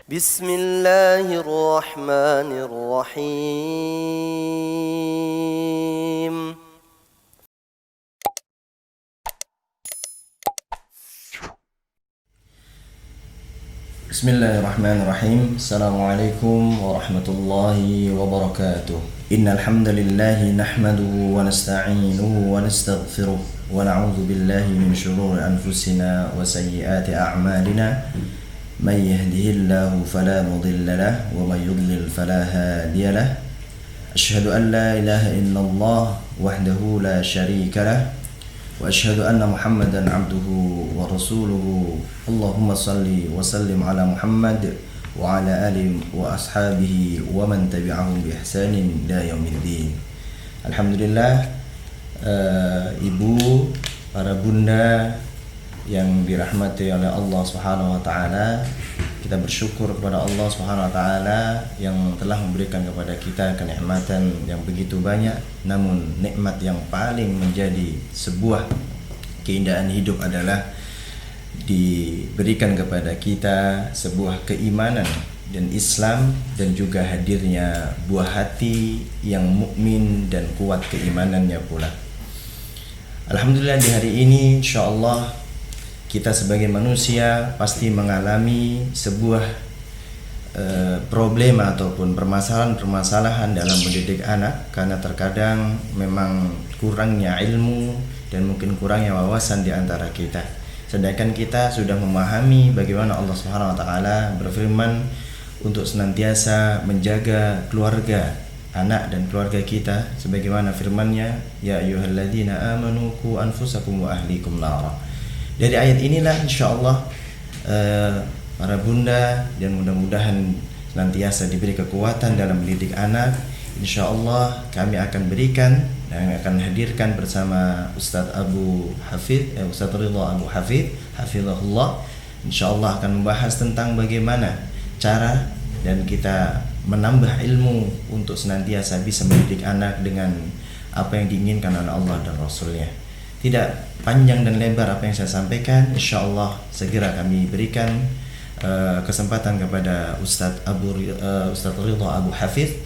بسم الله الرحمن الرحيم Bismillahirrahmanirrahim. Assalamualaikum warahmatullahi wabarakatuh. Innal hamdalillah nahmaduhu wa nasta'inuhu wa nastaghfiruh wa na'udzu billahi min shururi anfusina wa sayyiati a'malina. May yahdihillahu fala mudilla lahu wa may yudlil fala hadiya lahu. Asyhadu an la ilaha illallah wahdahu la syarika lahu wa asyhadu anna Muhammadan abduhu wa rasuluhu. Allahumma salli wa sallim ala Muhammad wa ala alihi wa ashabihi wa man tabi'ahum bi ihsanin ila yaumiddin. Alhamdulillah, ibu, para bunda yang dirahmati oleh Allah Subhanahu wa taala, kita bersyukur kepada Allah Subhanahu wa taala yang telah memberikan kepada kita kenikmatan yang begitu banyak. Namun nikmat yang paling menjadi sebuah keindahan hidup adalah diberikan kepada kita sebuah keimanan dan Islam, dan juga hadirnya buah hati yang mukmin dan kuat keimanannya pula. Alhamdulillah, di hari ini insyaallah kita sebagai manusia pasti mengalami sebuah problema ataupun permasalahan-permasalahan dalam mendidik anak, karena terkadang memang kurangnya ilmu dan mungkin kurangnya wawasan di antara kita. Sedangkan kita sudah memahami bagaimana Allah Subhanahu wa taala berfirman untuk senantiasa menjaga keluarga, anak dan keluarga kita, sebagaimana firman-Nya, ya ayyuhalladzina amanu qu anfusakum wa ahlikum nara. Dari ayat inilah insyaallah para bunda, dan mudah-mudahan senantiasa diberi kekuatan dalam mendidik anak. Insyaallah kami akan berikan dan akan hadirkan bersama Ustadz Abu Hafid, Ustadz Ridha Abu Hafid, hafizahullah. Insyaallah akan membahas tentang bagaimana cara dan kita menambah ilmu untuk senantiasa bisa mendidik anak dengan apa yang diinginkan oleh Allah dan Rasulnya. Tidak panjang dan lebar apa yang saya sampaikan, insyaallah segera kami berikan kesempatan kepada Ustadz Ridha Abu Hafid.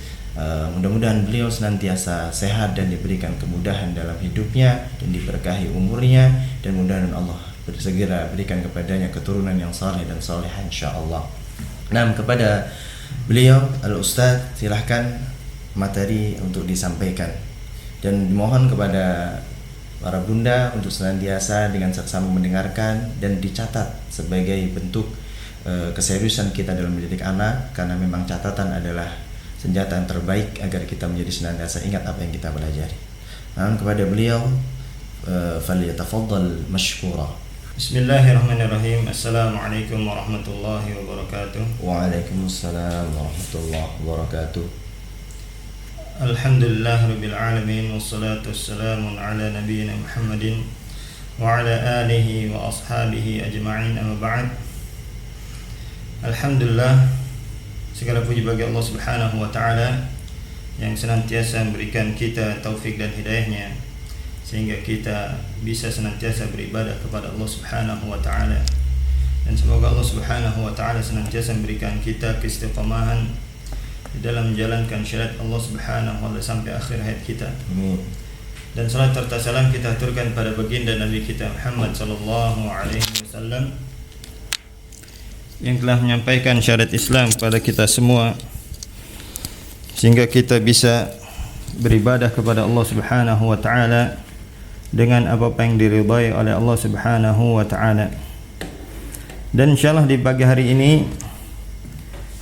Mudah-mudahan beliau senantiasa sehat dan diberikan kemudahan dalam hidupnya dan diberkahi umurnya, dan mudah-mudahan Allah segera berikan kepadanya keturunan yang saleh dan salihah insyaallah. Nah, kepada beliau Al-Ustadz, silahkan materi untuk disampaikan, dan dimohon kepada para bunda untuk senantiasa dengan seksama mendengarkan dan dicatat sebagai bentuk keseriusan kita dalam mendidik anak, karena memang catatan adalah senjata yang terbaik agar kita menjadi senantiasa ingat apa yang kita pelajari. Nah, kepada beliau falyatafaddal mashkura. Bismillahirrahmanirrahim. Assalamualaikum warahmatullahi wabarakatuh. Waalaikumsalam warahmatullahi wabarakatuh. Alhamdulillah rabbil alamin, wassalatu wassalamu ala nabiyyina Muhammadin wa ala alihi wa ashabihi ajma'in, amma ba'd. Alhamdulillah, segala puji bagi Allah Subhanahu wa taala yang senantiasa memberikan kita taufik dan hidayahnya sehingga kita bisa senantiasa beribadah kepada Allah Subhanahu wa taala. Dan semoga Allah Subhanahu wa taala senantiasa memberikan kita keistiqamahan di dalam menjalankan syariat Allah Subhanahu wa taala sampai akhir hayat kita. Amin. Dan salat serta salam kita aturkan pada baginda Nabi kita Muhammad sallallahu alaihi wasallam yang telah menyampaikan syariat Islam kepada kita semua sehingga kita bisa beribadah kepada Allah Subhanahu wa taala dengan apa-apa yang diridhai oleh Allah Subhanahu wa taala. Dan insyaallah di pagi hari ini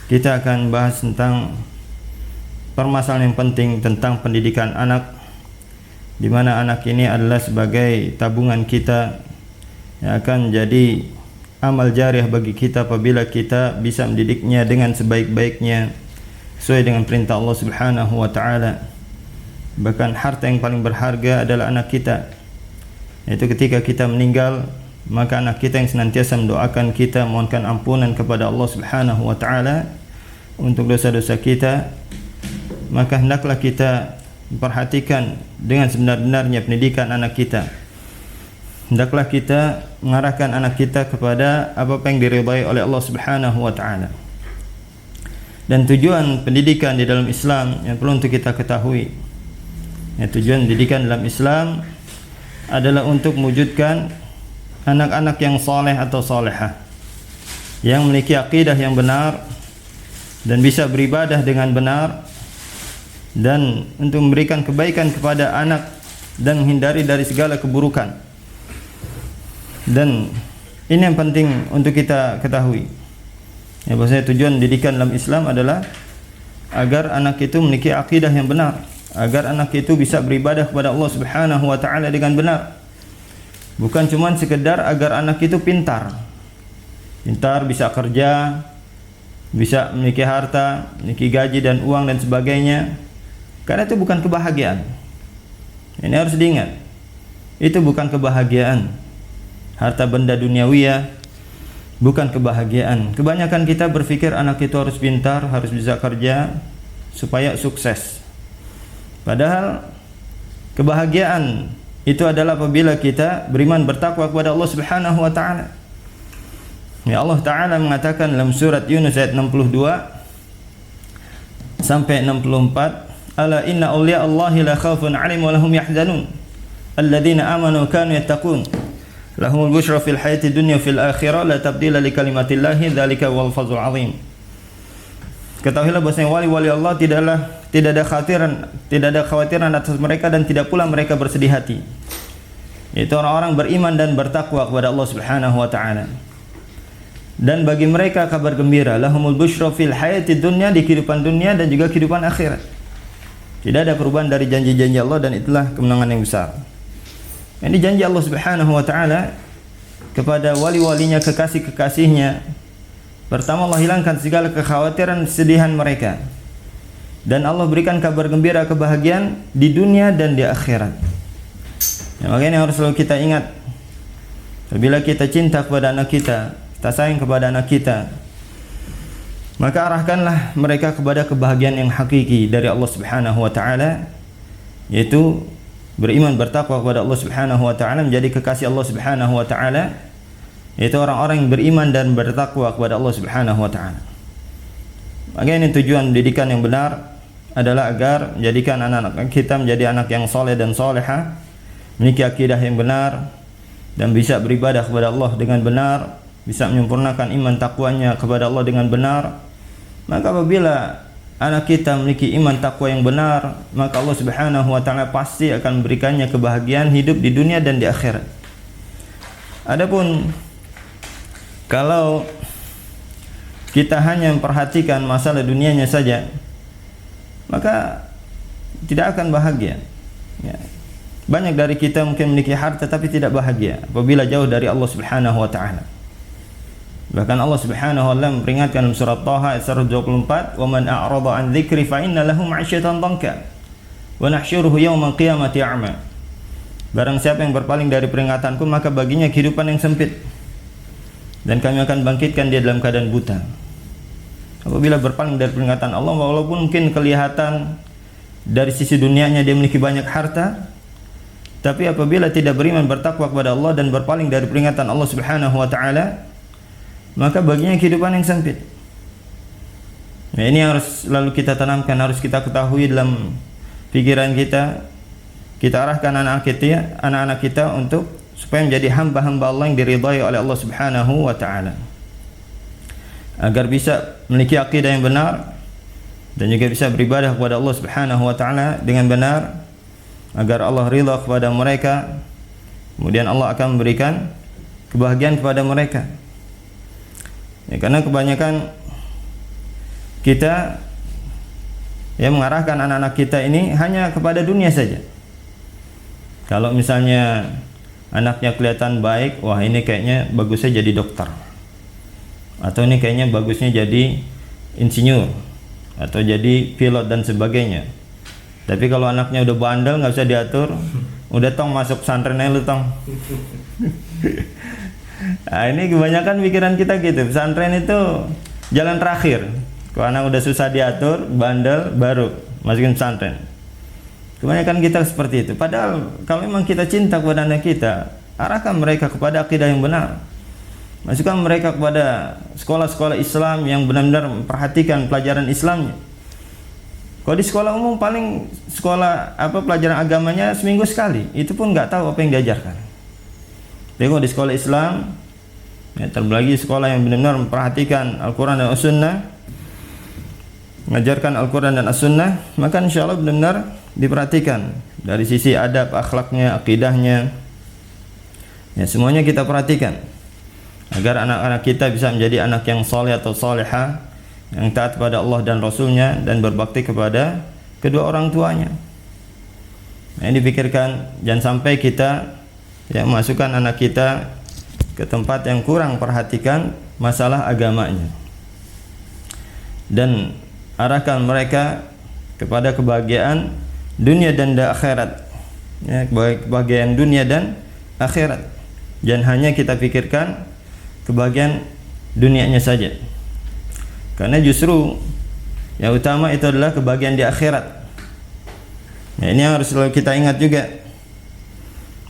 kita akan bahas tentang permasalahan yang penting tentang pendidikan anak, di mana anak ini adalah sebagai tabungan kita yang akan jadi amal jariah bagi kita apabila kita bisa mendidiknya dengan sebaik-baiknya sesuai dengan perintah Allah Subhanahu wa taala. Bahkan harta yang paling berharga adalah anak kita. Yaitu ketika kita meninggal, maka anak kita yang senantiasa mendoakan kita, mohonkan ampunan kepada Allah Subhanahu wa taala untuk dosa-dosa kita, maka hendaklah kita perhatikan dengan sebenar-benarnya pendidikan anak kita. Hendaklah kita mengarahkan anak kita kepada apa yang diridhai oleh Allah Subhanahu wa taala. dan tujuan pendidikan di dalam Islam yang perlu untuk kita ketahui. Tujuan pendidikan dalam Islam adalah untuk mewujudkan anak-anak yang saleh atau salehah, yang memiliki akidah yang benar dan bisa beribadah dengan benar, dan untuk memberikan kebaikan kepada anak dan menghindari dari segala keburukan. Dan ini yang penting untuk kita ketahui. Bahwasanya tujuan pendidikan dalam Islam adalah agar anak itu memiliki akidah yang benar, agar anak itu bisa beribadah kepada Allah Subhanahu wa taala dengan benar. Bukan cuma sekedar agar anak itu pintar, bisa kerja, bisa memiliki harta, memiliki gaji dan uang dan sebagainya. Karena itu bukan kebahagiaan. Ini harus diingat. Itu bukan kebahagiaan. Harta benda duniawiyah bukan kebahagiaan. Kebanyakan kita berpikir anak itu harus pintar, harus bisa kerja supaya sukses. Padahal kebahagiaan itu adalah apabila kita beriman bertakwa kepada Allah Subhanahu wa taala. Ya, Allah taala mengatakan dalam surat Yunus ayat 62 sampai 64, "Ala inna awliya Allahi la khaufun 'alaihim wa lahum yahzanun. Alladzina amanu wa kanu yattaqun. Lahumul busyra fil hayati dunya fil akhirah la tabdila li kalimatillahi dzalika wal fadlul azim." Ketahuilah bahwasanya wali-wali Allah tidak ada khawatiran atas mereka dan tidak pula mereka bersedih hati. Itu orang-orang beriman dan bertakwa kepada Allah Subhanahu wa taala. Dan bagi mereka kabar gembira, lahumul busyra fil hayati dunya, di kehidupan dunia dan juga kehidupan akhirat. Tidak ada perubahan dari janji-janji Allah, dan itulah kemenangan yang besar. Ini janji Allah Subhanahu wa taala kepada wali-walinya, kekasih-kekasihnya. Pertama, Allah hilangkan segala kekhawatiran, kesedihan mereka. Dan Allah berikan kabar gembira, kebahagiaan di dunia dan di akhirat. Makanya harus selalu kita ingat, apabila kita cinta kepada anak kita, kita sayang kepada anak kita, maka arahkanlah mereka kepada kebahagiaan yang hakiki dari Allah Subhanahu wa taala, yaitu beriman bertakwa kepada Allah Subhanahu wa taala, menjadi kekasih Allah Subhanahu wa taala, yaitu orang-orang yang beriman dan bertakwa kepada Allah Subhanahu wa taala. Maka ini tujuan pendidikan yang benar adalah agar menjadikan anak-anak kita menjadi anak yang saleh dan salehah, memiliki akidah yang benar dan bisa beribadah kepada Allah dengan benar, bisa menyempurnakan iman takwanya kepada Allah dengan benar. Maka apabila anak kita memiliki iman takwa yang benar, maka Allah Subhanahu wa taala pasti akan memberikannya kebahagiaan hidup di dunia dan di akhirat. Adapun kalau kita hanya memperhatikan masalah dunianya saja, maka tidak akan bahagia. Ya. Banyak dari kita mungkin memiliki harta tapi tidak bahagia apabila jauh dari Allah Subhanahu wa taala. Bahkan Allah Subhanahu wa taala memperingatkan dalam surat Thaha ayat 124, "Wa man a'rada 'an dzikri fa inna lahu ma'isyatan dhanka wa nahsyuruhu yaumal qiyamati a'ma." Barang siapa yang berpaling dari peringatanku, maka baginya kehidupan yang sempit, dan kami akan bangkitkan dia dalam keadaan buta. Apabila berpaling dari peringatan Allah, walaupun mungkin kelihatan dari sisi dunianya dia memiliki banyak harta, tapi apabila tidak beriman bertakwa kepada Allah dan berpaling dari peringatan Allah Subhanahu wa taala, maka baginya kehidupan yang sempit. Nah, ini harus selalu kita tanamkan, harus kita ketahui dalam pikiran kita. Kita arahkan anak-anak kita untuk supaya menjadi hamba-hamba Allah yang diridhai oleh Allah Subhanahu wa taala, agar bisa memiliki akidah yang benar dan juga bisa beribadah kepada Allah Subhanahu wa taala dengan benar, agar Allah ridha kepada mereka, kemudian Allah akan memberikan kebahagiaan kepada mereka. Ya, karena kebanyakan kita mengarahkan anak-anak kita ini hanya kepada dunia saja. Kalau misalnya anaknya kelihatan baik, wah ini kayaknya bagusnya jadi dokter, atau ini kayaknya bagusnya jadi insinyur, atau jadi pilot dan sebagainya. Tapi kalau anaknya udah bandel, nggak bisa diatur, udah tong masuk pesantren aja lu tong. Nah, ini kebanyakan pikiran kita gitu. Pesantren itu jalan terakhir. Kalau anak udah susah diatur, bandel, baru masukin pesantren. Kebanyakan kita seperti itu. Padahal kalau memang kita cinta kepada anak kita, arahkan mereka kepada akidah yang benar. Masukkan mereka kepada sekolah-sekolah Islam yang benar-benar memperhatikan pelajaran Islamnya. Kalau di sekolah umum paling sekolah pelajaran agamanya seminggu sekali, itu pun nggak tahu apa yang diajarkan. Tapi kalau di sekolah Islam, ya, terlebih sekolah yang benar-benar memperhatikan Al-Quran dan As-Sunnah, mengajarkan Al-Quran dan As-Sunnah, maka insya Allah benar-benar diperhatikan dari sisi adab, akhlaknya, akidahnya, ya, semuanya kita perhatikan agar anak-anak kita bisa menjadi anak yang saleh atau salihah, yang taat kepada Allah dan Rasulnya dan berbakti kepada kedua orang tuanya. Nah, ini dipikirkan, jangan sampai kita masukkan anak kita ke tempat yang kurang perhatikan masalah agamanya, dan arahkan mereka kepada kebahagiaan dunia dan akhirat, ya, kebahagiaan dunia dan akhirat. Jangan hanya kita pikirkan kebahagiaan dunianya saja, karena justru yang utama itu adalah kebahagiaan di akhirat. Nah, ini yang harus selalu kita ingat juga,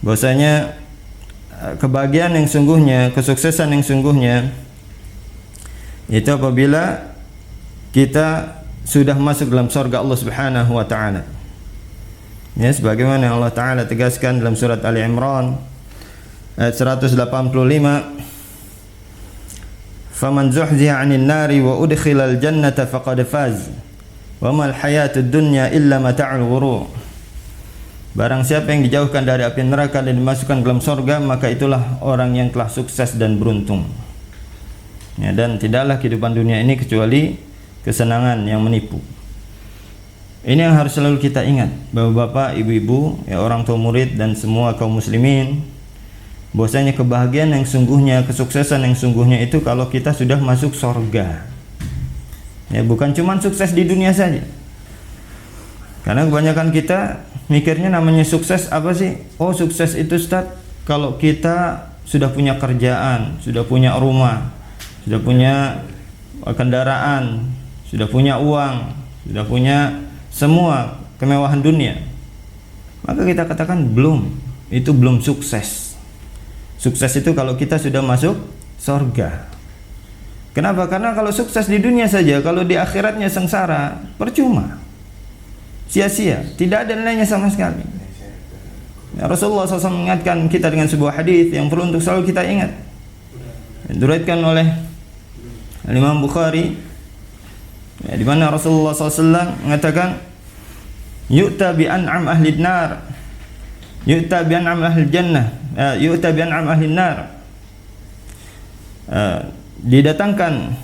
bahwasanya kebahagiaan yang sungguhnya, kesuksesan yang sungguhnya itu apabila kita sudah masuk dalam surga Allah Subhanahu wa taala. Ya, sebagaimana Allah taala tegaskan dalam surat Ali Imran ayat 185, "Faman zuhziha 'anil nari wa udkhilal jannata faqad faz. Wa mal hayatud dunya illa mata'ul ghurur." Barang siapa yang dijauhkan dari api neraka dan dimasukkan ke dalam surga, maka itulah orang yang telah sukses dan beruntung. Ya, dan tidaklah kehidupan dunia ini kecuali kesenangan yang menipu. Ini yang harus selalu kita ingat, Bapak-bapak, ibu-ibu, ya, orang tua murid dan semua kaum muslimin, bahwasanya kebahagiaan yang sungguhnya, kesuksesan yang sungguhnya itu kalau kita sudah masuk surga. Ya, bukan cuma sukses di dunia saja. Karena kebanyakan kita mikirnya namanya sukses apa sih? Oh, sukses itu Ustaz kalau kita sudah punya kerjaan, sudah punya rumah, sudah punya kendaraan, sudah punya uang, sudah punya semua kemewahan dunia. Maka kita katakan belum, itu belum sukses. Sukses itu kalau kita sudah masuk surga. Kenapa? Karena kalau sukses di dunia saja, kalau di akhiratnya sengsara, percuma, sia-sia, tidak ada nilainya sama sekali. Ya, Rasulullah SAW mengingatkan kita dengan sebuah hadis yang perlu untuk selalu kita ingat, yang diriwayatkan oleh Imam Bukhari, ya, di mana Rasulullah SAW mengatakan, "Yu'ta bi an'am ahli nar, yu'ta bi an'am ahli jannah, yu'ta bi an'am ahli nar." Didatangkan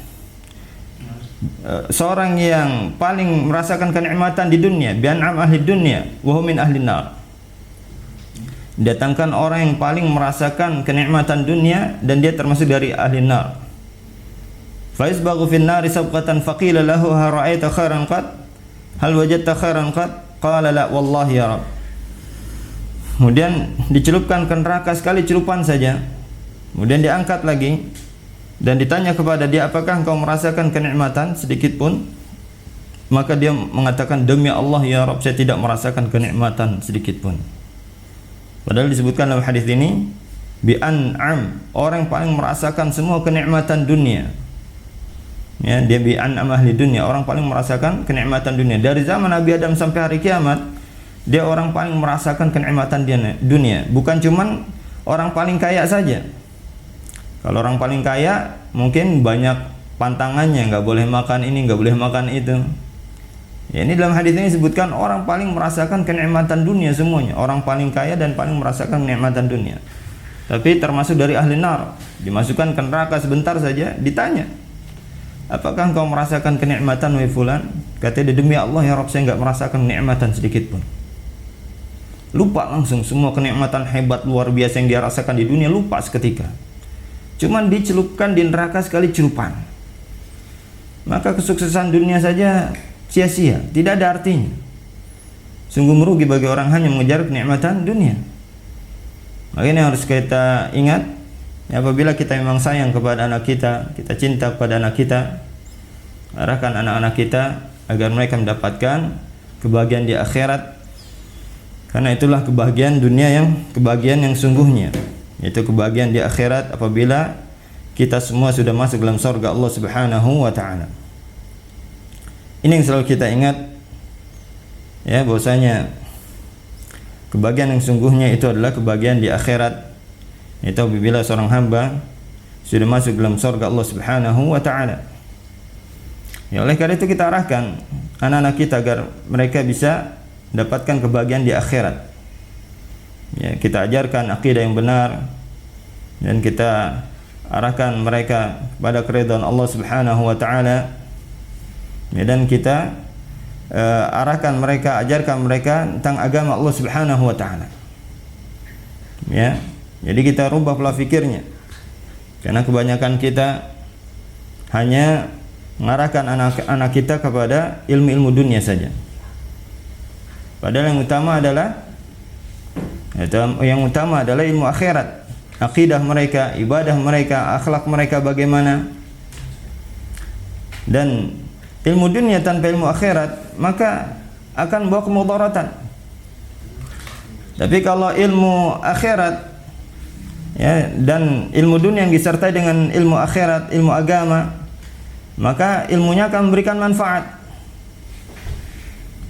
seorang yang paling merasakan kenikmatan di dunia, bi an'am ahli dunya wa hum min ahli nar. Didatangkan orang yang paling merasakan kenikmatan dunia dan dia termasuk dari ahli nar. Fa isbaghu fin nari sabqatan faqila lahu hal ra'aita khairan qad, hal wajadta khairan qad, qala la wallahi ya rab. Kemudian dicelupkan ke neraka sekali celupan saja. Kemudian diangkat lagi dan ditanya kepada dia, apakah engkau merasakan kenikmatan sedikit pun? Maka dia mengatakan, demi Allah ya Rabb, saya tidak merasakan kenikmatan sedikit pun. Padahal disebutkan dalam hadis ini bi an'am, orang yang paling merasakan semua kenikmatan dunia. Ya, dia bi an'am ahli dunia, orang paling merasakan kenikmatan dunia. Dari zaman Nabi Adam sampai hari kiamat, dia orang paling merasakan kenikmatan dunia. Bukan cuman orang paling kaya saja. Kalau orang paling kaya mungkin banyak pantangannya, nggak boleh makan ini, nggak boleh makan itu. Ya, ini dalam hadis ini disebutkan orang paling merasakan kenikmatan dunia semuanya, orang paling kaya dan paling merasakan kenikmatan dunia. Tapi termasuk dari ahli nar, dimasukkan ke neraka sebentar saja, ditanya, apakah engkau merasakan kenikmatan wahai fulan? Katanya, demi Allah ya Rabb, saya nggak merasakan kenikmatan sedikit pun. Lupa langsung semua kenikmatan hebat luar biasa yang dia rasakan di dunia, lupa seketika. Cuman dicelupkan di neraka sekali celupan. Maka kesuksesan dunia saja sia-sia, tidak ada artinya. Sungguh merugi bagi orang hanya mengejar kenikmatan dunia. Makanya harus kita ingat, ya, apabila kita memang sayang kepada anak kita, kita cinta kepada anak kita, arahkan anak-anak kita agar mereka mendapatkan kebahagiaan di akhirat. Karena itulah kebahagiaan dunia yang kebahagiaan yang sungguhnya, yaitu kebahagiaan di akhirat apabila kita semua sudah masuk dalam surga Allah Subhanahu wa taala. Ini yang selalu kita ingat, ya, bahwasanya kebahagiaan yang sungguhnya itu adalah kebahagiaan di akhirat, yaitu apabila seorang hamba sudah masuk dalam surga Allah Subhanahu wa taala. Ya, oleh karena itu kita arahkan anak-anak kita agar mereka bisa dapatkan kebahagiaan di akhirat. Ya, kita ajarkan akidah yang benar dan kita arahkan mereka pada keridhaan Allah Subhanahu wa taala. Ya, dan kita arahkan mereka, ajarkan mereka tentang agama Allah Subhanahu wa taala. Ya. Jadi kita rubah pola pikirnya. Karena kebanyakan kita hanya mengarahkan anak-anak kita kepada ilmu-ilmu dunia saja. Padahal yang utama adalah ilmu akhirat. Akidah mereka, ibadah mereka, akhlak mereka bagaimana. Dan ilmu dunia tanpa ilmu akhirat maka akan membawa kemudaratan. Tapi kalau ilmu akhirat, ya, dan ilmu dunia yang disertai dengan ilmu akhirat, ilmu agama, maka ilmunya akan memberikan manfaat.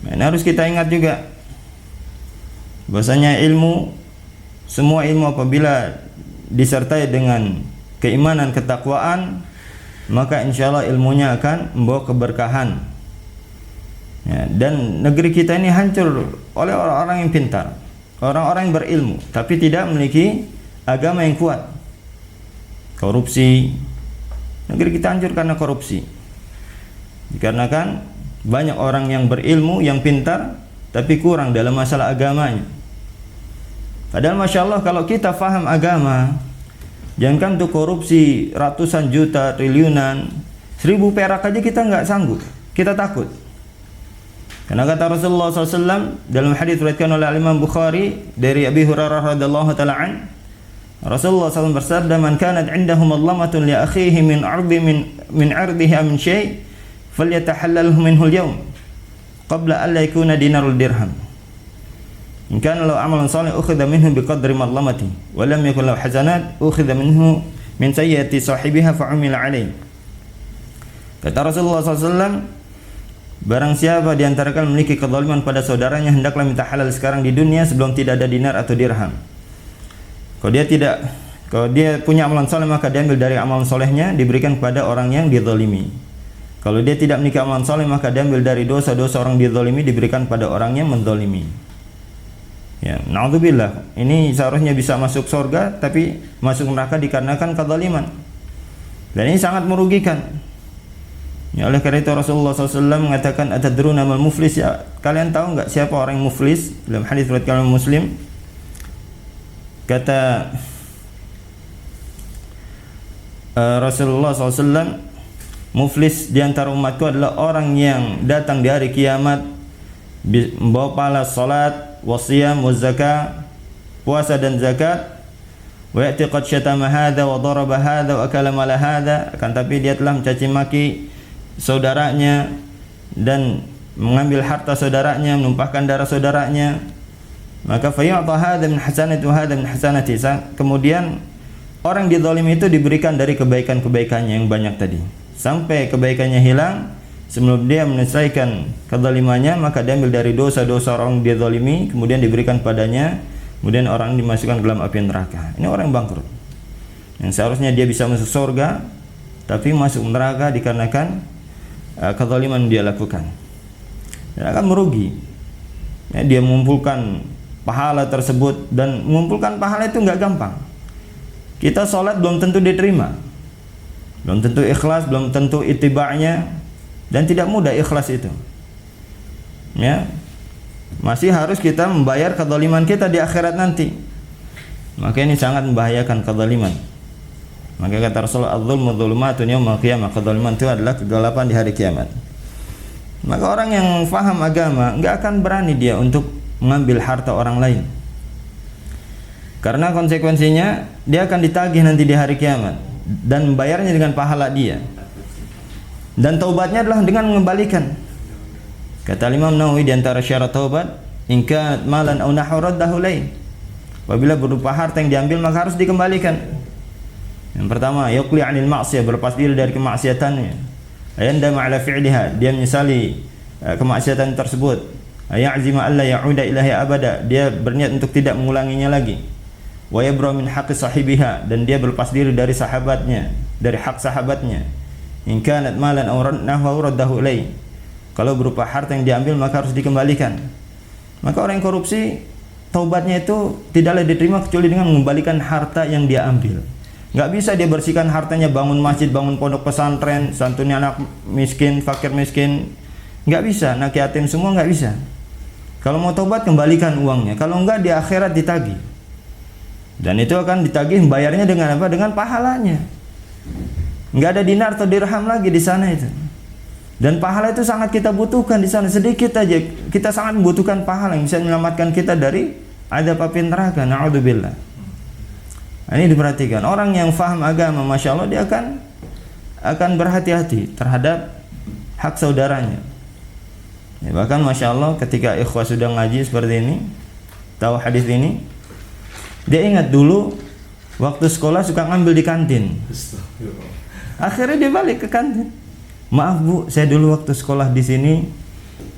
Ini harus kita ingat juga bahwasanya semua ilmu apabila disertai dengan keimanan, ketakwaan, maka insyaallah ilmunya akan membawa keberkahan. Ya, dan negeri kita ini hancur oleh orang-orang yang pintar, orang-orang yang berilmu, tapi tidak memiliki agama yang kuat. Korupsi, negeri kita hancur karena korupsi. Dikarenakan banyak orang yang berilmu, yang pintar, tapi kurang dalam masalah agamanya. Padahal Masya Allah kalau kita faham agama, jangankan untuk korupsi ratusan juta, triliunan, 1000 perak aja kita nggak sanggup, kita takut. Karena kata Rasulullah SAW dalam hadis riwayatkan oleh Imam Bukhari dari Abi Hurairah radhiyallahu taala an, Rasulullah SAW bersabda, "Man kanat 'indahu madlamatun li akhihi min 'irdihi min syai' falyatahallalhu minhu al-yawm qabla an la yakuna dinarul dirham. In kana lahu 'amalan salih ukhidha minhu biqadri madlamati wa lam yakun lahu hasanat ukhidha minhu min sayyiati sahibiha fa'umila 'alayhi." Kata Rasulullah SAW, barang siapa di antara kalian memiliki kezaliman pada saudaranya, hendaklah minta halal sekarang di dunia sebelum tidak ada dinar atau dirham. Kalau dia punya amalan soleh, maka diambil dari amalan solehnya diberikan kepada orang yang dizalimi. Kalau dia tidak memiliki amalan soleh, maka diambil dari dosa-dosa orang dizalimi diberikan pada orang yang menzalimi. Ya, naudzubillah. Ini seharusnya bisa masuk surga tapi masuk neraka dikarenakan kezaliman. Dan ini sangat merugikan. Ya, oleh karena itu Rasulullah SAW mengatakan, "Atadruna mal muflis?" Ya, kalian tahu enggak siapa orang yang muflis? Dalam hadis riwayat Muslim, kata Rasulullah SAW, muflis di antara umatku adalah orang yang datang di hari kiamat membawa pahala salat, wasiyam, wazakah, puasa dan zakat, wa ya'ti qad syatama hadza wa daraba hadza wa akala mala hadza, akan tapi dia telah mencaci maki saudaranya dan mengambil harta saudaranya, menumpahkan darah saudaranya, maka fayu'ta hadza min hasanati wa hadza min hasanati. Kemudian orang dizalimi itu diberikan dari kebaikan-kebaikannya yang banyak tadi, sampai kebaikannya hilang. Sebelum dia menyelesaikan kezalimannya, maka diambil dari dosa-dosa orang dizalimi, kemudian diberikan padanya, kemudian orang dimasukkan ke dalam api neraka. Ini orang yang bangkrut, yang seharusnya dia bisa masuk surga tapi masuk neraka dikarenakan kezaliman dia lakukan. Dan akan merugi. Ya, dia mengumpulkan pahala tersebut, dan mengumpulkan pahala itu enggak gampang. Kita sholat belum tentu diterima, belum tentu ikhlas, belum tentu itiba'nya, dan tidak mudah ikhlas itu. Ya, masih harus kita membayar kezaliman kita di akhirat nanti. Maka ini sangat membahayakan kezaliman. Maka kata Rasulullah, "Adz-dzulmu dzulumatun yaumil qiyamah." Kezaliman itu adalah kegelapan di hari kiamat. Maka orang yang faham agama enggak akan berani dia untuk mengambil harta orang lain. Karena konsekuensinya dia akan ditagih nanti di hari kiamat dan membayarnya dengan pahala dia. Dan taubatnya adalah dengan mengembalikan. Kata Imam Nawawi di antara syarat taubat, "In kanat malan aw nahwa raddahu lain." Apabila berupa harta yang diambil maka harus dikembalikan. Yang pertama, yuqli 'anil ma'siyah, berlepas diri dari kemaksiatannya. Ayandama 'ala fi'liha, dia menyesali kemaksiatan tersebut. Ayazima alla ya'uda ilahi abada, dia berniat untuk tidak mengulanginya lagi. Wa yabra min haqqi sahibiha, dan dia berlepas diri dari sahabatnya, dari hak sahabatnya. In kanat malan aw nahwa raddahu ilai. Kalau berupa harta yang diambil maka harus dikembalikan. Maka orang yang korupsi, taubatnya itu tidaklah diterima kecuali dengan mengembalikan harta yang dia ambil. Nggak bisa dia bersihkan hartanya, bangun masjid, bangun pondok pesantren, santuni anak miskin, fakir miskin. Nggak bisa, anak yatim semua nggak bisa. Kalau mau taubat, kembalikan uangnya. Kalau enggak, di akhirat ditagih. Dan itu akan ditagih, bayarnya dengan apa? Dengan pahalanya. Nggak ada dinar atau dirham lagi di sana itu. Dan pahala itu sangat kita butuhkan di sana. Sedikit aja, kita sangat membutuhkan pahala yang bisa menyelamatkan kita dari adab api neraka. Na'udzubillah. Ini diperhatikan, orang yang faham agama, masya Allah, dia akan berhati-hati terhadap hak saudaranya. Ya, bahkan masya Allah, ketika ikhwah sudah ngaji seperti ini, tahu hadis ini, dia ingat dulu waktu sekolah suka ngambil di kantin. Akhirnya dia balik ke kantin. Maaf Bu, saya dulu waktu sekolah di sini,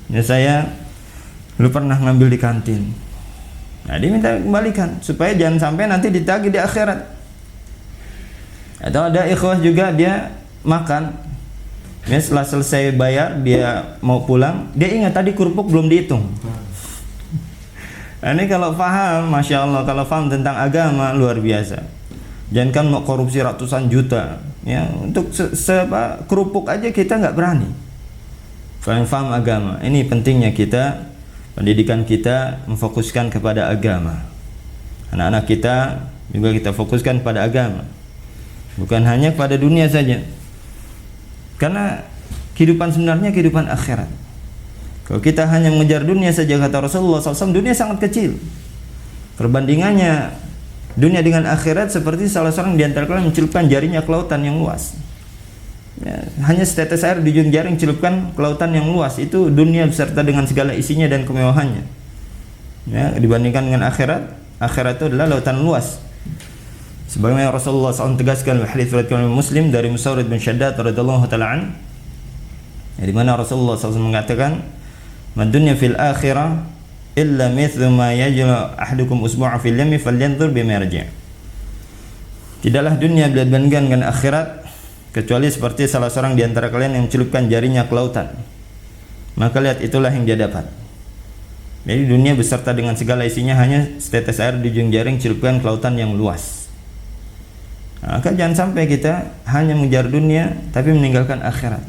ya saya dulu pernah ngambil di kantin. Nah, dia minta kembalikan supaya jangan sampai nanti ditagih di akhirat. Atau ada ikhwah juga, dia makan, ya, setelah selesai bayar dia mau pulang, dia ingat tadi kerupuk belum dihitung. Nah, ini kalau paham, masya Allah, kalau paham tentang agama luar biasa. Jangan kan mau korupsi ratusan juta, ya, untuk kerupuk aja kita nggak berani. Kalau paham agama, ini pentingnya kita. Pendidikan kita memfokuskan kepada agama. Anak-anak kita juga kita fokuskan pada agama. Bukan hanya pada dunia saja. Karena kehidupan sebenarnya kehidupan akhirat. Kalau kita hanya mengejar dunia saja, kata Rasulullah SAW, dunia sangat kecil. Perbandingannya dunia dengan akhirat seperti salah seorang di antara kalian mencelupkan jarinya ke lautan yang luas. Ya, hanya setetes air di ujung jaring celupkan ke lautan yang luas, itu dunia beserta dengan segala isinya dan kemewahannya. Ya, dibandingkan dengan akhirat, akhirat itu adalah lautan luas. Sebagaimana Rasulullah SAW tegaskan dalam hadits riwayat Muslim dari Musawrid bin Shaddad radhiyallahu taala an, di mana Rasulullah SAW mengatakan, "Man dunya fil akhirah illa mithlu ma yajlu ahadukum usbu'a fil yami falyanzur bima yarji'." Tidaklah dunia bila dibandingkan dengan akhirat kecuali seperti salah seorang di antara kalian yang mencelupkan jarinya ke lautan. Maka lihat itulah yang dia dapat. Jadi dunia beserta dengan segala isinya hanya setetes air di ujung jaring celupkan ke lautan yang luas. Maka jangan sampai kita hanya mengejar dunia tapi meninggalkan akhirat.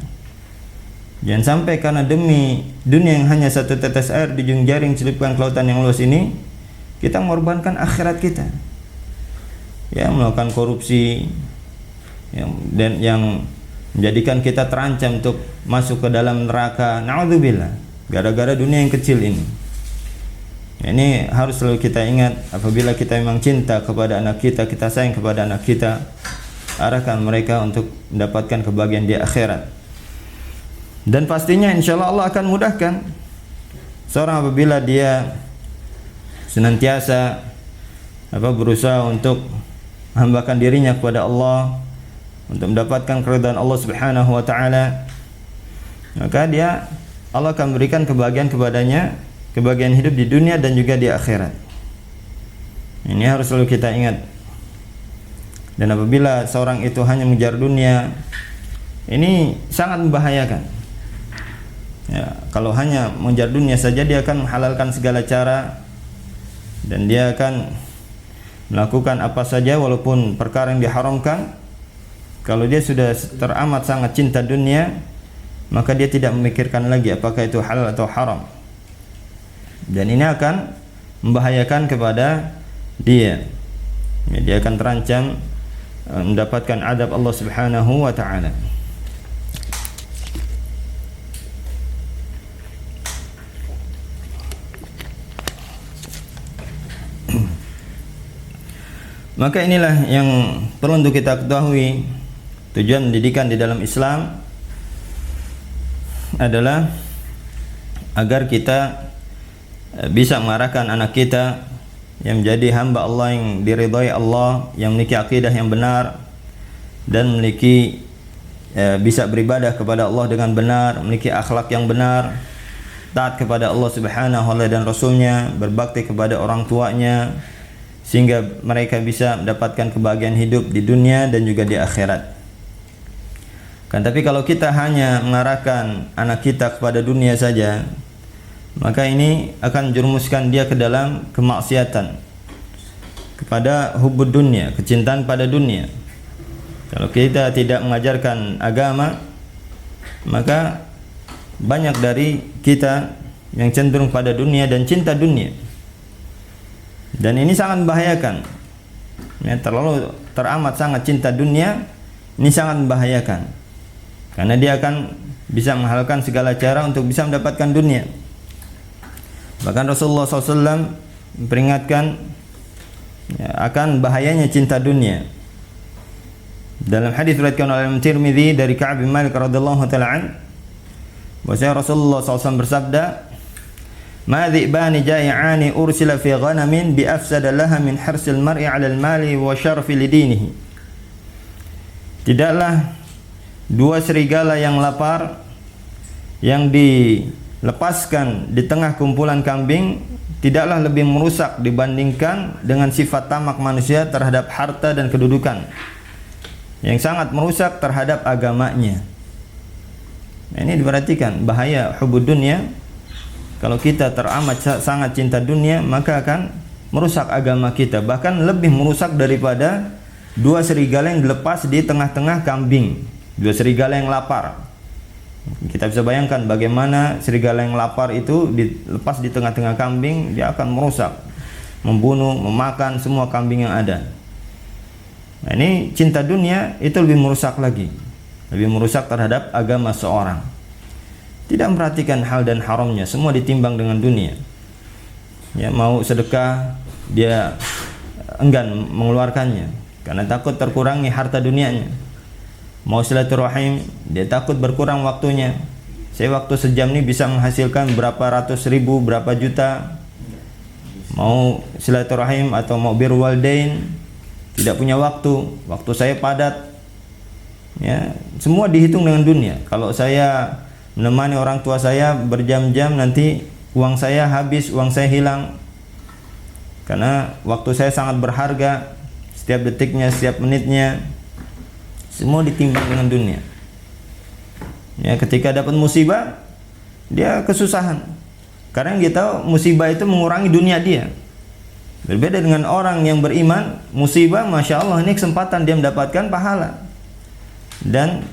Jangan sampai karena demi dunia yang hanya satu tetes air di ujung jaring celupkan ke lautan yang luas ini, kita mengorbankan akhirat kita. Ya, melakukan korupsi, dan yang menjadikan kita terancam untuk masuk ke dalam neraka, na'udzubillah, gara-gara dunia yang kecil ini. Ini harus selalu kita ingat. Apabila kita memang cinta kepada anak kita, kita sayang kepada anak kita, arahkan mereka untuk mendapatkan kebahagiaan di akhirat. Dan pastinya insyaallah Allah akan mudahkan seorang apabila dia senantiasa berusaha untuk menghambakan dirinya kepada Allah, untuk mendapatkan keridhaan Allah Subhanahu wa taala, maka Allah akan berikan kebahagiaan kepadanya, kebahagiaan hidup di dunia dan juga di akhirat. Ini harus selalu kita ingat. Dan apabila seorang itu hanya mengejar dunia, ini sangat membahayakan. Ya, kalau hanya mengejar dunia saja, dia akan menghalalkan segala cara dan dia akan melakukan apa saja walaupun perkara yang diharamkan. Kalau dia sudah teramat sangat cinta dunia, maka dia tidak memikirkan lagi apakah itu halal atau haram. Dan ini akan membahayakan kepada dia. Dia akan terancam mendapatkan adab Allah Subhanahu wa taala. Maka inilah yang perlu untuk kita ketahui. Tujuan pendidikan di dalam Islam adalah agar kita bisa mengarahkan anak kita yang menjadi hamba Allah, yang diridhai Allah, yang memiliki akidah yang benar, dan memiliki bisa beribadah kepada Allah dengan benar, memiliki akhlak yang benar, taat kepada Allah Subhanahu wa taala dan Rasulnya, berbakti kepada orang tuanya, sehingga mereka bisa mendapatkan kebahagiaan hidup di dunia dan juga di akhirat. Kan tapi kalau kita hanya mengarahkan anak kita kepada dunia saja, maka ini akan menjerumuskan dia ke dalam kemaksiatan, kepada hubud dunia, kecintaan pada dunia. Kalau kita tidak mengajarkan agama, maka banyak dari kita yang cenderung pada dunia dan cinta dunia. Dan ini sangat membahayakan. Ya, terlalu teramat sangat cinta dunia, ini sangat membahayakan. Karena dia akan bisa menghalalkan segala cara untuk bisa mendapatkan dunia. Bahkan Rasulullah SAW memperingatkan akan bahayanya cinta dunia. Dalam hadis riwayatkan oleh Imam Tirmidzi dari Ka'ab bin Malik radhiyallahu taala an, bahwasanya Rasulullah SAW bersabda, "Ma dhi'bani ja'i'ani ursila fi ghanamin bi afsada laha min hirsil mar'i 'ala al-mali wa syarfi lidinihi." Tidaklah dua serigala yang lapar yang dilepaskan di tengah kumpulan kambing tidaklah lebih merusak dibandingkan dengan sifat tamak manusia terhadap harta dan kedudukan yang sangat merusak terhadap agamanya. Nah, ini diperhatikan bahaya hubud dunia. Kalau kita teramat sangat cinta dunia, maka akan merusak agama kita, bahkan lebih merusak daripada dua serigala yang dilepas di tengah-tengah kambing. Dua serigala yang lapar. Kita bisa bayangkan bagaimana serigala yang lapar itu dilepas di tengah-tengah kambing, dia akan merusak, membunuh, memakan semua kambing yang ada. Nah, ini cinta dunia itu lebih merusak lagi, lebih merusak terhadap agama seorang. Tidak memperhatikan hal dan haramnya, semua ditimbang dengan dunia. Ya, mau sedekah dia enggan mengeluarkannya karena takut terkurangi harta dunianya. Mau silaturahim, dia takut berkurang waktunya. Saya waktu sejam ini bisa menghasilkan berapa ratus ribu, berapa juta. Mau silaturahim atau mau birrul walidain, tidak punya waktu. Waktu saya padat. Ya, semua dihitung dengan dunia. Kalau saya menemani orang tua saya berjam-jam, nanti uang saya habis, uang saya hilang. Karena waktu saya sangat berharga, setiap detiknya, setiap menitnya. Semua ditimbang dengan dunia. Ya, ketika dapat musibah, dia kesusahan. Karena dia tahu musibah itu mengurangi dunia dia. Berbeda dengan orang yang beriman, musibah, masya Allah, ini kesempatan dia mendapatkan pahala. Dan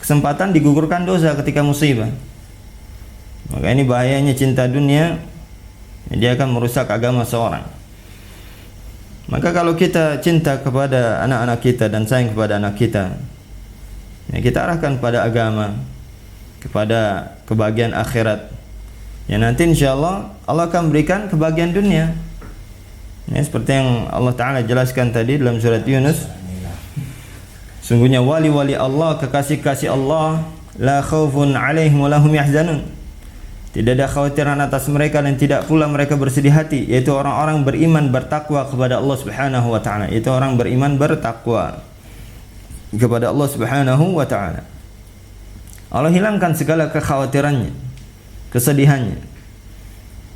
kesempatan digugurkan dosa ketika musibah. Maka ini bahayanya cinta dunia, dia akan merusak agama seorang. Maka kalau kita cinta kepada anak-anak kita dan sayang kepada anak kita, ya kita arahkan pada agama, kepada kebahagiaan akhirat. Ya nanti insyaallah Allah akan berikan kebahagiaan dunia. Ya, seperti yang Allah Ta'ala jelaskan tadi dalam surat Yunus. Sungguhnya wali-wali Allah, kekasih-kasih Allah, la khaufun alaihim wa lahum yahzanun. Tidak ada khawatiran atas mereka dan tidak pula mereka bersedih hati, yaitu orang-orang beriman bertakwa kepada Allah Subhanahu wa taala. Itu orang beriman bertakwa kepada Allah Subhanahu wa taala. Allah hilangkan segala kekhawatirannya, kesedihannya.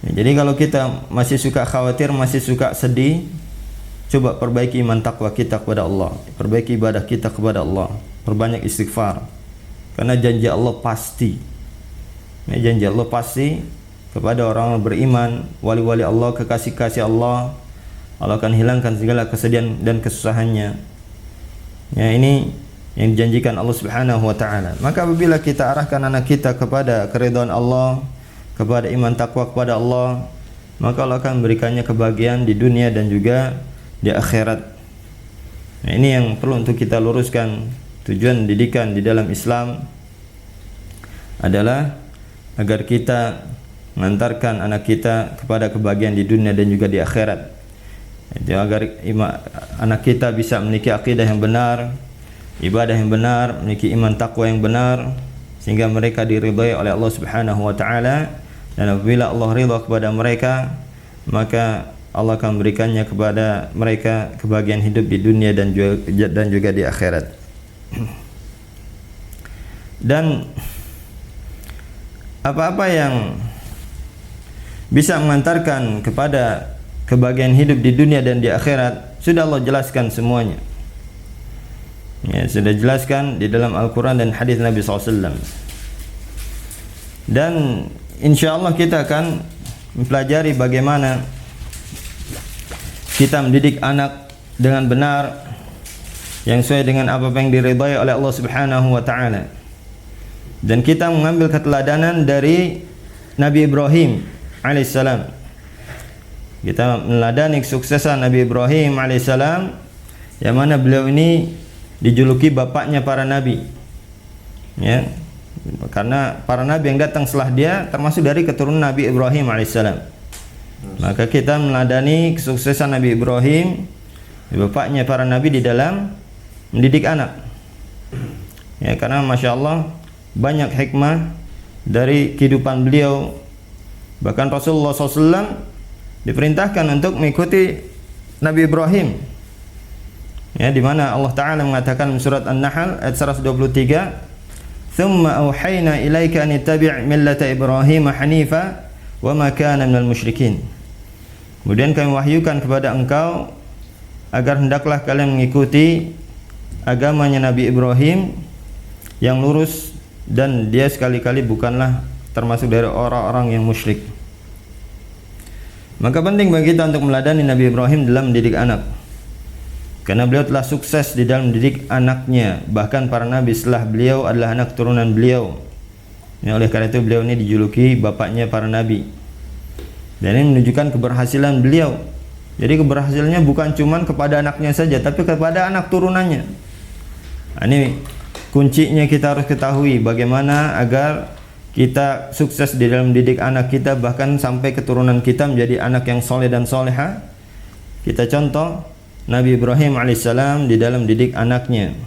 Ya, jadi kalau kita masih suka khawatir, masih suka sedih, coba perbaiki iman takwa kita kepada Allah, perbaiki ibadah kita kepada Allah, perbanyak istighfar. Karena janji Allah pasti. Ya, janji Allah pasti kepada orang beriman, wali-wali Allah, kekasih-kasih Allah, Allah akan hilangkan segala kesedihan dan kesusahannya. Ya, ini yang dijanjikan Allah Subhanahu wa taala. Maka apabila kita arahkan anak kita kepada keridhaan Allah, kepada iman takwa kepada Allah, maka Allah akan memberikannya kebahagiaan di dunia dan juga di akhirat. Nah, ini yang perlu untuk kita luruskan. Tujuan didikan di dalam Islam adalah agar kita mengantarkan anak kita kepada kebahagiaan di dunia dan juga di akhirat. Jadi agar anak kita bisa memiliki akidah yang benar, ibadah yang benar, memiliki iman takwa yang benar, sehingga mereka diridhai oleh Allah Subhanahu wa taala. Dan apabila Allah ridha kepada mereka, maka Allah akan memberikannya kepada mereka kebahagiaan hidup di dunia dan juga di akhirat. Dan apa-apa yang bisa mengantarkan kepada kebahagiaan hidup di dunia dan di akhirat sudah Allah jelaskan semuanya. Ya, sudah jelaskan di dalam Al-Quran dan hadis Nabi SAW. Dan insya Allah kita akan mempelajari bagaimana kita mendidik anak dengan benar yang sesuai dengan apa yang diridhai oleh Allah Subhanahu wa taala. Dan kita mengambil keteladanan dari Nabi Ibrahim alaihissalam. Kita meneladani kesuksesan Nabi Ibrahim alaihissalam, yang mana beliau ini dijuluki bapaknya para nabi, ya, karena para nabi yang datang setelah dia termasuk dari keturunan Nabi Ibrahim alaihissalam. Maka kita meneladani kesuksesan Nabi Ibrahim, bapaknya para nabi, di dalam mendidik anak, ya, karena masya Allah banyak hikmah dari kehidupan beliau. Bahkan Rasulullah SAW diperintahkan untuk mengikuti Nabi Ibrahim, ya, di mana Allah Ta'ala mengatakan dalam surat An-Nahl ayat 123, "Tsumma auhayna ilaika an ittabi' millata Ibrahim hanifa wa ma kana minal musyrikin." Kemudian kami wahyukan kepada engkau agar hendaklah kalian mengikuti agamanya Nabi Ibrahim yang lurus, dan dia sekali-kali bukanlah termasuk dari orang-orang yang musyrik. Maka penting bagi kita untuk meladani Nabi Ibrahim dalam mendidik anak, karena beliau telah sukses di dalam mendidik anaknya. Bahkan para nabi setelah beliau adalah anak turunan beliau, ya, oleh karena itu beliau ini dijuluki bapaknya para nabi. Dan ini menunjukkan keberhasilan beliau. Jadi keberhasilannya bukan cuma kepada anaknya saja, tapi kepada anak turunannya. Nah, ini kuncinya kita harus ketahui bagaimana agar kita sukses di dalam mendidik anak kita, bahkan sampai keturunan kita menjadi anak yang soleh dan soleha. Kita contoh Nabi Ibrahim alaihissalam di dalam mendidik anaknya.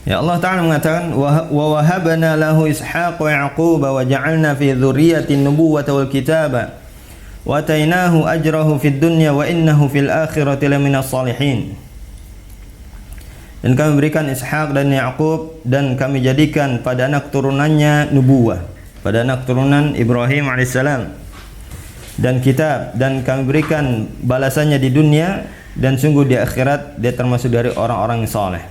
Ya, Allah Ta'ala mengatakan, wa wahabna lahu Ishaq wa Yaqub wa ja'alna fi dzurriyyati an-nubuwwata wal kitaba wa atainahu ajrahu fid dunya wa innahu fil akhirati laminas salihin. Dan kami berikan Ishaq dan Yaqub, dan kami jadikan pada anak turunannya nubuwah, pada anak turunan Ibrahim alaihissalam, dan kitab, dan kami berikan balasannya di dunia, dan sungguh di akhirat dia termasuk dari orang-orang yang saleh.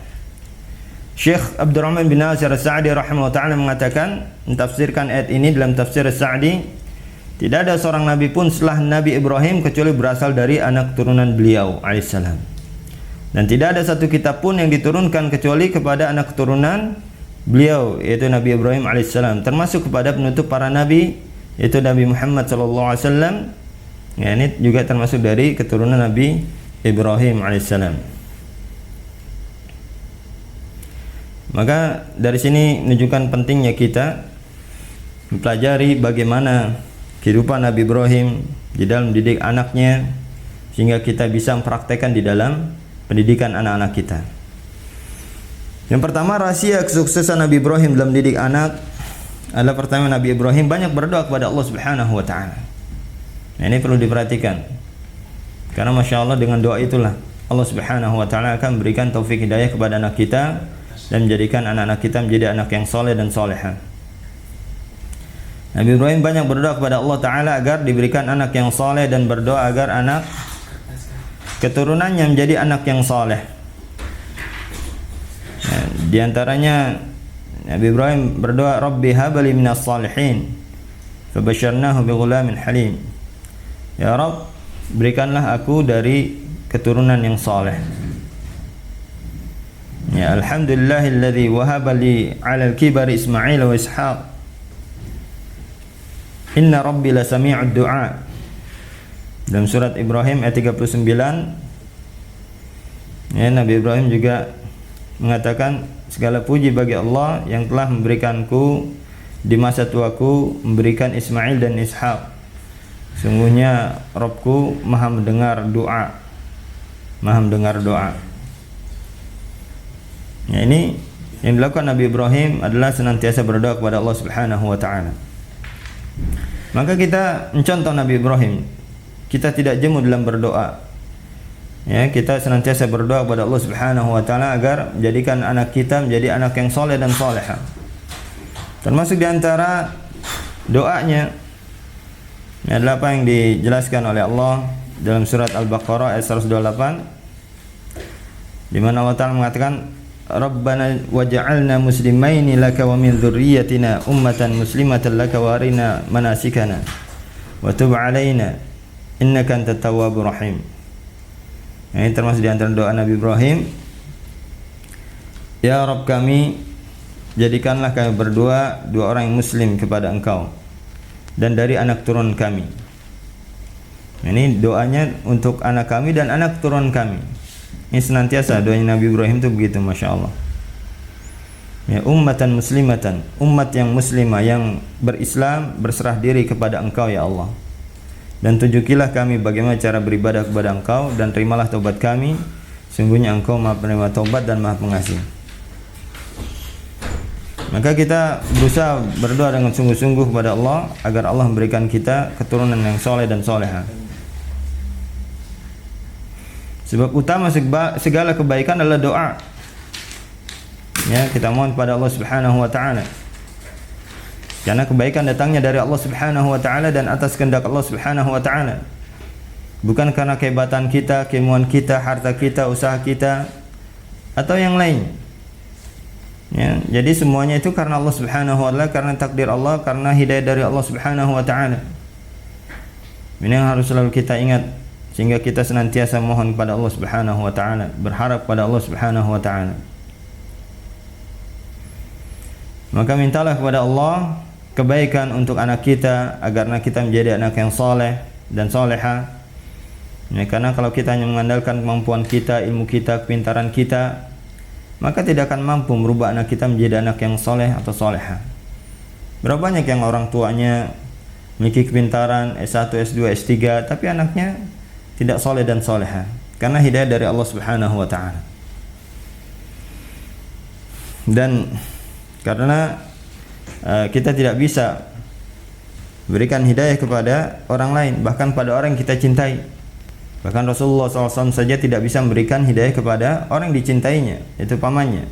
Syekh Abdurrahman bin Nasir As-Sa'di rahimahullah ta'ala mengatakan, mentafsirkan ayat ini dalam tafsir As-Sa'di, tidak ada seorang nabi pun setelah Nabi Ibrahim kecuali berasal dari anak turunan beliau alaihissalam. Dan tidak ada satu kitab pun yang diturunkan kecuali kepada anak keturunan beliau, yaitu Nabi Ibrahim alaihissalam, termasuk kepada penutup para nabi, yaitu Nabi Muhammad sallallahu alaihi wasallam. Ya, ini juga termasuk dari keturunan Nabi Ibrahim alaihissalam. Maka dari sini menunjukkan pentingnya kita mempelajari bagaimana kehidupan Nabi Ibrahim di dalam mendidik anaknya, sehingga kita bisa mempraktekkan di dalam pendidikan anak-anak kita. Yang pertama, rahasia kesuksesan Nabi Ibrahim dalam mendidik anak adalah, pertama, Nabi Ibrahim banyak berdoa kepada Allah Subhanahu wa taala. Nah, ini perlu diperhatikan, karena masya Allah dengan doa itulah Allah Subhanahu wa taala akan memberikan taufik hidayah kepada anak kita dan menjadikan anak-anak kita menjadi anak yang soleh dan soleha. Nabi Ibrahim banyak berdoa kepada Allah Ta'ala agar diberikan anak yang soleh, dan berdoa agar anak keturunannya menjadi anak yang soleh. Nah, di antaranya Nabi Ibrahim berdoa, Rabbi habali minas salihin fabasyarnahu bighulamin halim. Ya Rabb, berikanlah aku dari keturunan yang soleh. Ya, alhamdulillahilladzi wahaba li 'alal kibari Ismail wa Ishaq. Inna rabbi la sami'ud du'a. Dalam surat Ibrahim ayat 39, ya, Nabi Ibrahim juga mengatakan, segala puji bagi Allah yang telah memberikanku di masa tuaku, memberikan Ismail dan Ishaq. Sungguhnya Rabbku maha mendengar doa, maha mendengar doa. Ya, ini Yang dilakukan Nabi Ibrahim adalah senantiasa berdoa kepada Allah Subhanahu wa taala. Maka kita mencontoh Nabi Ibrahim. Kita tidak jemu dalam berdoa. Ya, kita senantiasa berdoa kepada Allah Subhanahu wa taala agar menjadikan anak kita menjadi anak yang soleh dan soleha. Termasuk di antara doanya adalah apa yang dijelaskan oleh Allah dalam surat Al-Baqarah ayat 128, di mana Allah Ta'ala mengatakan, Rabbana waj'alna muslimaini laka wa min dzurriyyatina ummatan muslimatan laka wa arina manasikana wa tub 'alaina innaka antat tawwabur rahim. Ini termasuk di antara doa Nabi Ibrahim. Ya Rabb kami, jadikanlah kami berdua dua orang yang muslim kepada Engkau dan dari anak turun kami. Ini doanya untuk anak kami dan anak turun kami. Ini senantiasa doanya Nabi Ibrahim itu begitu, Masya Allah. Ya, ummatan muslimatan, umat yang muslimah yang berislam, berserah diri kepada Engkau ya Allah. Dan tunjukilah kami bagaimana cara beribadah kepada Engkau dan terimalah taubat kami. Sungguhnya Engkau Maha penerima taubat dan Maha pengasih. Maka kita berusaha berdoa dengan sungguh-sungguh kepada Allah agar Allah memberikan kita keturunan yang soleh dan soleha. Sebab utama segala kebaikan adalah doa. Ya, kita mohon kepada Allah Subhanahu wa taala. Karena kebaikan datangnya dari Allah Subhanahu wa taala dan atas kehendak Allah Subhanahu wa taala. Bukan karena kehebatan kita, keilmuan kita, harta kita, usaha kita atau yang lain. Ya, jadi semuanya itu karena Allah Subhanahu wa taala, karena takdir Allah, karena hidayah dari Allah Subhanahu wa taala. Ini yang harus selalu kita ingat sehingga kita senantiasa mohon kepada Allah Subhanahu wa taala, berharap kepada Allah Subhanahu wa taala. Maka mintalah kepada Allah kebaikan untuk anak kita agar anak kita menjadi anak yang soleh dan soleha. Ya, karena kalau kita hanya mengandalkan kemampuan kita, ilmu kita, kepintaran kita, maka tidak akan mampu merubah anak kita menjadi anak yang soleh atau soleha. Berapa banyak yang orang tuanya memiliki kepintaran S1, S2, S3, tapi anaknya tidak soleh dan soleha karena hidayah dari Allah Subhanahu wa taala. Dan karena kita tidak bisa berikan hidayah kepada orang lain, bahkan pada orang yang kita cintai. Bahkan Rasulullah SAW saja tidak bisa memberikan hidayah kepada orang yang dicintainya, itu pamannya.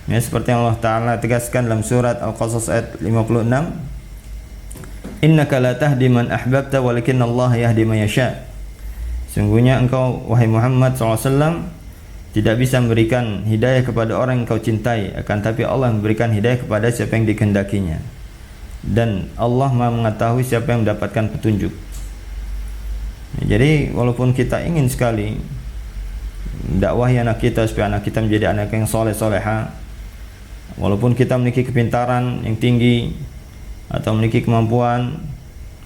Ya, seperti yang Allah Ta'ala tegaskan dalam surat Al-Qasas ayat 56, Innaka la tahdi man ahbabta walakinna Allah yahdi man yasha. Sungguhnya engkau wahai Muhammad SAW tidak bisa memberikan hidayah kepada orang yang kau cintai, akan tapi Allah memberikan hidayah kepada siapa yang dikehendakinya. Dan Allah Maha mengetahui siapa yang mendapatkan petunjuk. Jadi walaupun kita ingin sekali dakwahi anak kita supaya anak kita menjadi anak yang soleh soleha, walaupun kita memiliki kepintaran yang tinggi atau memiliki kemampuan,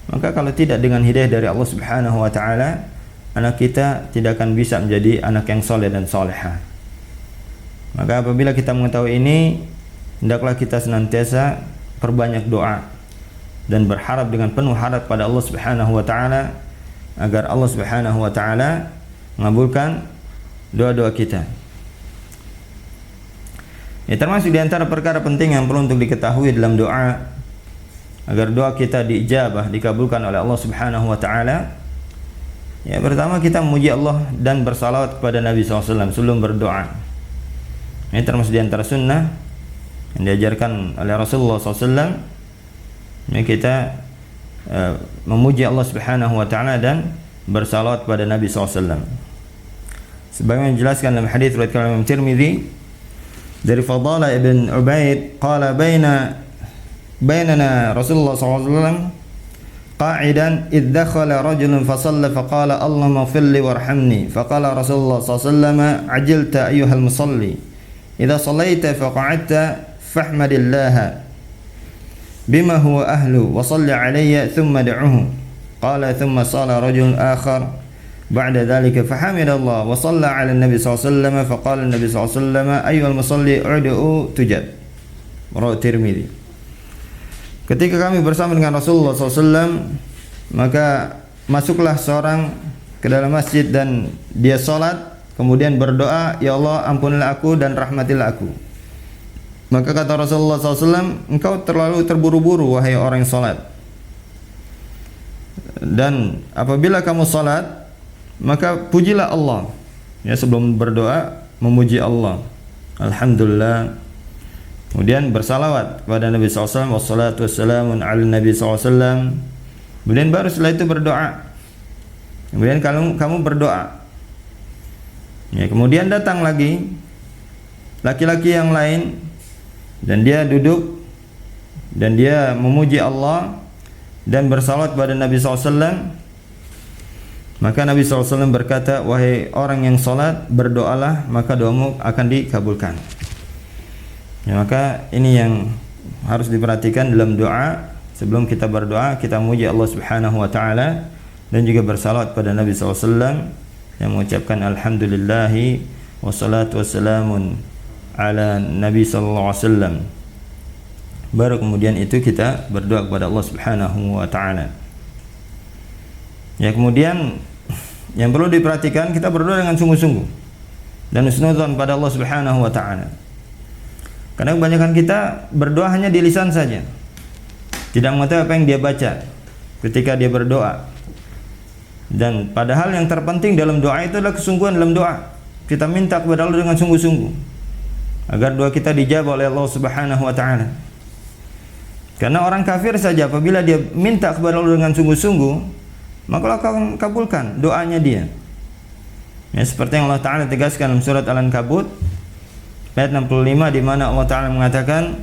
maka kalau tidak dengan hidayah dari Allah Subhanahu wa taala, anak kita tidak akan bisa menjadi anak yang soleh dan soleha. Maka apabila kita mengetahui ini, hendaklah kita senantiasa perbanyak doa dan berharap dengan penuh harap pada Allah Subhanahu wa taala agar Allah Subhanahu wa taala mengabulkan doa-doa kita. Ya, termasuk di antara perkara penting yang perlu untuk diketahui dalam doa agar doa kita diijabah, dikabulkan oleh Allah Subhanahu wa taala. Ya, pertama kita memuji Allah dan bersalawat kepada Nabi SAW sebelum berdoa. Ini termasuk di antara sunnah yang diajarkan oleh Rasulullah SAW. Ini kita memuji Allah Subhanahu wa taala dan bersalawat kepada Nabi SAW. Sebagaimana dijelaskan dalam hadis riwayat Imam Tirmidzi dari Fadalah ibn Ubaid, qala bainana Rasulullah SAW قاعدا إذ دخل رجل فصلى فقال اللهم اغفر لي وارحمني فقال رسول الله صلى الله عليه وسلم عجلت أيها المصلي إذا صليت فقعدت فاحمد الله بما هو أهله وصل علي ثم دعه قال ثم صلى رجل آخر بعد ذلك فحمد الله وصلى على النبي صلى الله عليه وسلم فقال النبي صلى الله عليه وسلم أيها المصلي ادعوا تجب. رواه الترمذي. Ketika kami bersama dengan Rasulullah SAW, maka masuklah seorang ke dalam masjid dan dia sholat, kemudian berdoa, Ya Allah ampunilah aku dan rahmatilah aku. Maka kata Rasulullah SAW, engkau terlalu terburu-buru wahai orang yang salat. Dan apabila kamu salat, maka pujilah Allah. Ya, sebelum berdoa memuji Allah. Alhamdulillah. Kemudian bersalawat kepada Nabi SAW. Wassalatu wassalamun ala Nabi SAW. Kemudian baru setelah itu berdoa. Kemudian kamu berdoa. Ya, kemudian datang lagi laki-laki yang lain dan dia duduk dan dia memuji Allah dan bersalawat kepada Nabi SAW. Maka Nabi SAW berkata, wahai orang yang salat, berdoalah maka doamu akan dikabulkan. Ya, maka ini yang harus diperhatikan dalam doa. Sebelum kita berdoa, kita memuji Allah Subhanahu wa taala dan juga bersalawat pada Nabi SAW yang mengucapkan alhamdulillahi wassalatu wassalamun ala Nabi sallallahu alaihi wasallam. Baru kemudian itu kita berdoa kepada Allah Subhanahu wa taala. Ya, kemudian yang perlu diperhatikan, kita berdoa dengan sungguh-sungguh dan husnudzon pada Allah Subhanahu wa taala. Karena kebanyakan kita berdoa hanya di lisan saja, tidak mengetahui apa yang dia baca ketika dia berdoa. Dan padahal yang terpenting dalam doa itu adalah kesungguhan dalam doa. Kita minta kepada Allah dengan sungguh-sungguh agar doa kita dijawab oleh Allah Subhanahu wa taala. Karena orang kafir saja apabila dia minta kepada Allah dengan sungguh-sungguh, maka Allah akan kabulkan doanya dia. Ya, seperti yang Allah Ta'ala tegaskan dalam surat Al-Ankabut ayat 65, di mana Allah Ta'ala mengatakan,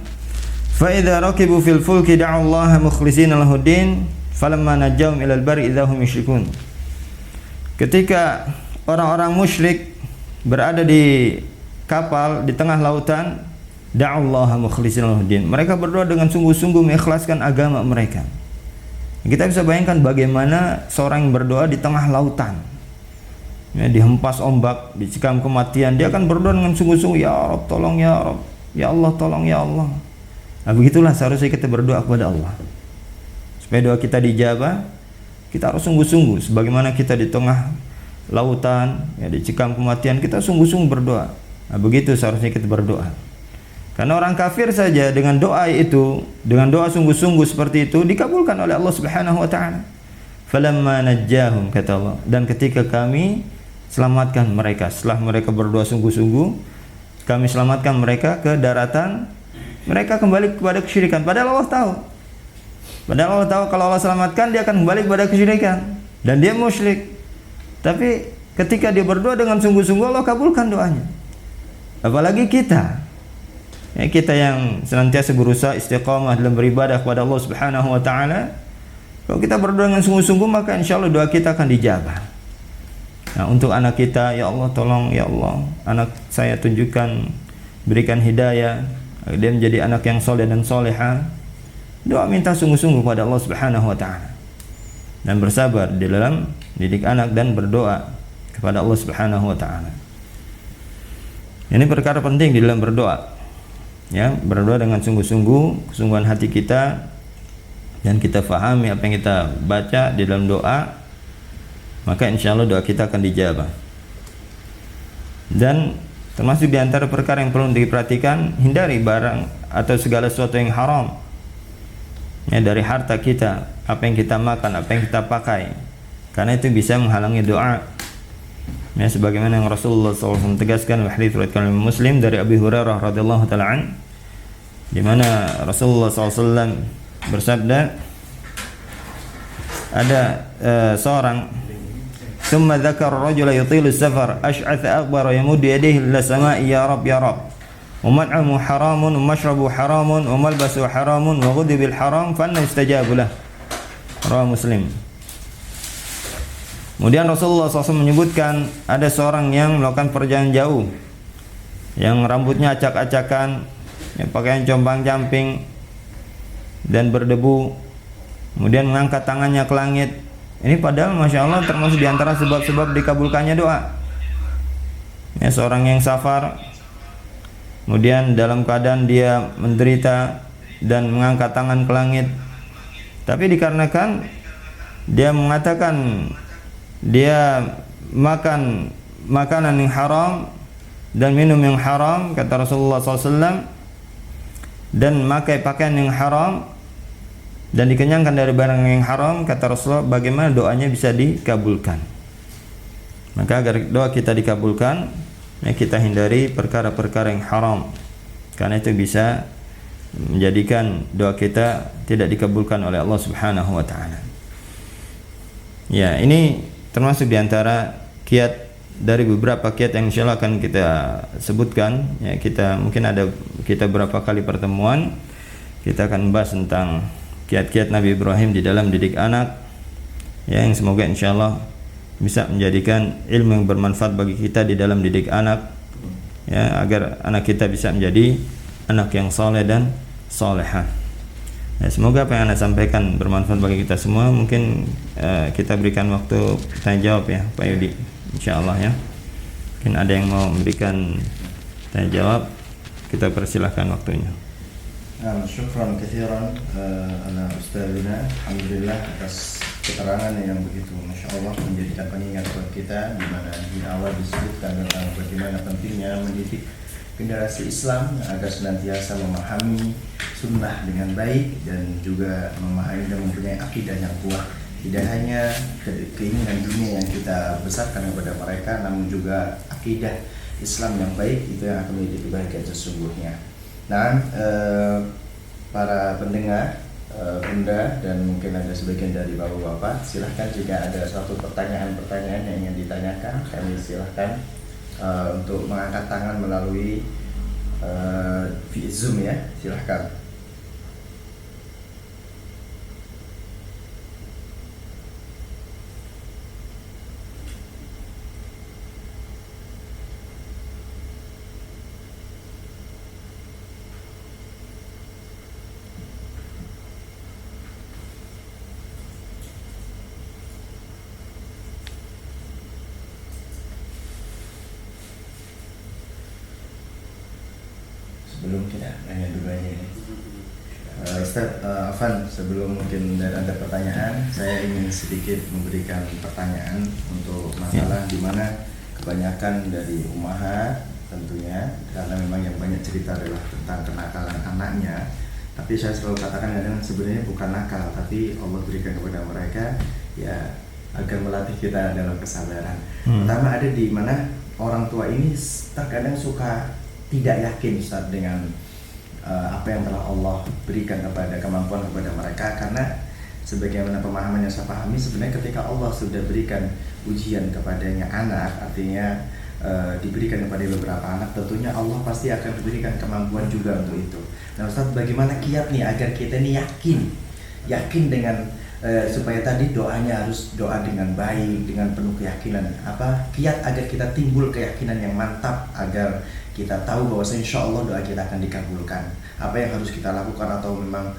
fa idza rakibu fil fulki da'u Allah mukhlishina lahuddin falamma najjahum ilal barri idza hum yusyrikun. Ketika orang-orang musyrik berada di kapal di tengah lautan, da'u Allah mukhlishina lahuddin, mereka berdoa dengan sungguh-sungguh mengikhlaskan agama mereka. Kita bisa bayangkan bagaimana seorang yang berdoa di tengah lautan, ya, dihempas ombak, dicekam kematian, dia akan berdoa dengan sungguh-sungguh, ya Rabb tolong ya Rabb, ya Allah tolong ya Allah. Nah, begitulah seharusnya kita berdoa kepada Allah. Supaya doa kita dijabah, kita harus sungguh-sungguh. Sebagaimana kita di tengah lautan, ya, dicekam kematian, kita sungguh-sungguh berdoa. Nah, begitu seharusnya kita berdoa. Karena orang kafir saja dengan doa itu, dengan doa sungguh-sungguh seperti itu dikabulkan oleh Allah Subhanahu wa taala. Falamma najjahum, kata Allah, dan ketika kami selamatkan mereka, setelah mereka berdoa sungguh-sungguh, kami selamatkan mereka ke daratan, mereka kembali kepada kesyirikan. Padahal Allah tahu. Padahal Allah tahu kalau Allah selamatkan dia akan kembali kepada kesyirikan dan dia musyrik. Tapi ketika dia berdoa dengan sungguh-sungguh, Allah kabulkan doanya. Apalagi kita. Ya, kita yang senantiasa berusaha istiqamah dalam beribadah kepada Allah Subhanahu wa taala, kalau kita berdoa dengan sungguh-sungguh, maka insyaallah doa kita akan dijabah. Nah, untuk anak kita, ya Allah tolong ya Allah, anak saya tunjukkan, berikan hidayah agar dia menjadi anak yang soleh dan soleha. Doa minta sungguh-sungguh kepada Allah Subhanahu wa taala. Dan bersabar di dalam didik anak dan berdoa kepada Allah Subhanahu wa taala. Ini perkara penting di dalam berdoa. Ya, berdoa dengan sungguh-sungguh, kesungguhan hati kita, dan kita fahami apa yang kita baca di dalam doa, maka insya Allah doa kita akan dijabah. Dan termasuk di antara perkara yang perlu diperhatikan, hindari barang atau segala sesuatu yang haram, ya, dari harta kita, apa yang kita makan, apa yang kita pakai, karena itu bisa menghalangi doa. Ya, sebagaimana yang Rasulullah SAW tegaskan dalam hadits riwayat Muslim dari Abi Hurairah radhiyallahu taala an, di mana Rasulullah SAW bersabda, ada seorang, thumma dzakara rajula yutilu safar ash'atha aghbara yamuddu yadayhi ila samai ya rab ya rab wa mat'amu haramun wa mashrabu haramun wa malbasu haramun wa ghudhiya bil haram fa anna yustajabu lah. Rawahu Muslim. Kemudian Rasulullah SAW menyebutkan ada seorang yang melakukan perjalanan jauh, yang rambutnya acak-acakan, yang pakaian compang-camping dan berdebu, kemudian mengangkat tangannya ke langit. Ini padahal Masya Allah termasuk di antara sebab-sebab dikabulkannya doa. Ya, seorang yang safar, kemudian dalam keadaan dia menderita dan mengangkat tangan ke langit, tapi dikarenakan dia mengatakan dia makan makanan yang haram dan minum yang haram, kata Rasulullah SAW, dan memakai pakaian yang haram dan dikenyangkan dari barang yang haram, kata Rasulullah, bagaimana doanya bisa dikabulkan? Maka agar doa kita dikabulkan, ya kita hindari perkara-perkara yang haram, karena itu bisa menjadikan doa kita tidak dikabulkan oleh Allah Subhanahu wa taala. Ya, ini termasuk diantara kiat dari beberapa kiat yang insyaallah akan kita sebutkan. Ya, kita berapa kali pertemuan kita akan membahas tentang kiat-kiat Nabi Ibrahim di dalam didik anak, ya, yang semoga insyaallah bisa menjadikan ilmu yang bermanfaat bagi kita di dalam didik anak, ya, agar anak kita bisa menjadi anak yang saleh dan salehah. Ya, semoga apa yang Anda sampaikan bermanfaat bagi kita semua. Mungkin kita berikan waktu tanya jawab, ya Pak Yudi, insyaallah, ya. Mungkin ada yang mau memberikan tanya jawab, kita persilahkan waktunya. Syukran katsiran ala ustadzina. Alhamdulillah atas keterangan yang begitu Masya Allah menjadikan pengingat buat kita, di mana di awal disebutkan tentang bagaimana pentingnya mendidik generasi Islam agar senantiasa memahami sunnah dengan baik dan juga memahami dan mempunyai akidah yang kuat. Tidak hanya keinginan dunia yang kita besarkan kepada mereka, namun juga akidah Islam yang baik, itu yang akan menjadi kebahagiaan sesungguhnya. Nah, para pendengar, Bunda, dan mungkin ada sebagian dari bapak-bapak, silahkan jika ada suatu pertanyaan-pertanyaan yang ingin ditanyakan, kami silahkan untuk mengangkat tangan melalui via Zoom, ya, silahkan. Sebelum kita nanya dulu aja ini, Ustaz Afan, sebelum mungkin ada pertanyaan, saya ingin sedikit memberikan pertanyaan untuk masalah di mana kebanyakan dari ummahat tentunya, karena memang yang banyak cerita adalah tentang kenakalan anaknya. Tapi saya selalu katakan kadang sebenarnya bukan nakal, tapi Allah berikan kepada mereka, ya, agar melatih kita dalam kesabaran. Pertama, ada di mana orang tua ini terkadang suka tidak yakin, Ustaz, dengan apa yang telah Allah berikan kepada kemampuan kepada mereka, karena sebagaimana pemahaman yang saya pahami, sebenarnya ketika Allah sudah berikan ujian kepadanya anak, artinya diberikan kepada beberapa anak, tentunya Allah pasti akan berikan kemampuan juga untuk itu. Nah, Ustaz, bagaimana kiat nih agar kita ini yakin dengan supaya tadi doanya harus doa dengan baik, dengan penuh keyakinan. Apa kiat agar kita timbul keyakinan yang mantap, agar kita tahu bahwa insya Allah doa kita akan dikabulkan. Apa yang harus kita lakukan, atau memang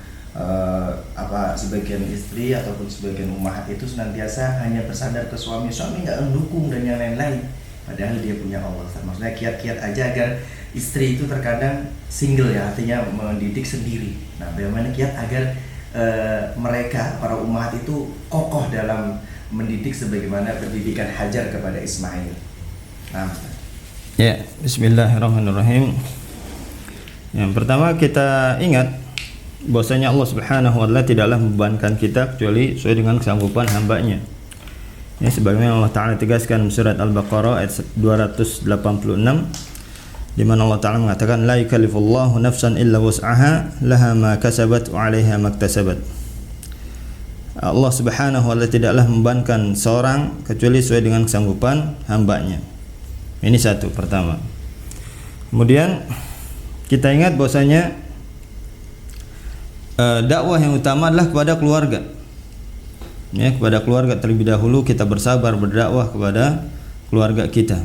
sebagian istri ataupun sebagian ummahat itu senantiasa hanya bersandar ke suami nggak mendukung dan yang lain-lain, padahal dia punya Allah. Maksudnya kiat-kiat aja agar istri itu terkadang single, ya, artinya mendidik sendiri. Nah, bagaimana kiat agar mereka, para ummahat itu kokoh dalam mendidik sebagaimana pendidikan Hajar kepada Ismail. Nah, ya, bismillahirrahmanirrahim. Yang pertama, kita ingat bahwasanya Allah Subhanahu wa taala tidaklah membebankan kita kecuali sesuai dengan kesanggupan hamba-Nya. Ya, sebagaimana Allah Taala tegaskan surat Al-Baqarah ayat 286, di mana Allah Taala mengatakan la yukallifullahu nafsan illa wus'aha laha ma kasabat wa 'alaiha maktasabat. Allah Subhanahu wa taala tidaklah membebankan seorang kecuali sesuai dengan kesanggupan hamba-Nya. Ini satu, pertama. Kemudian kita ingat bahwasanya dakwah yang utama adalah kepada keluarga. Ya, kepada keluarga terlebih dahulu kita bersabar berdakwah kepada keluarga kita.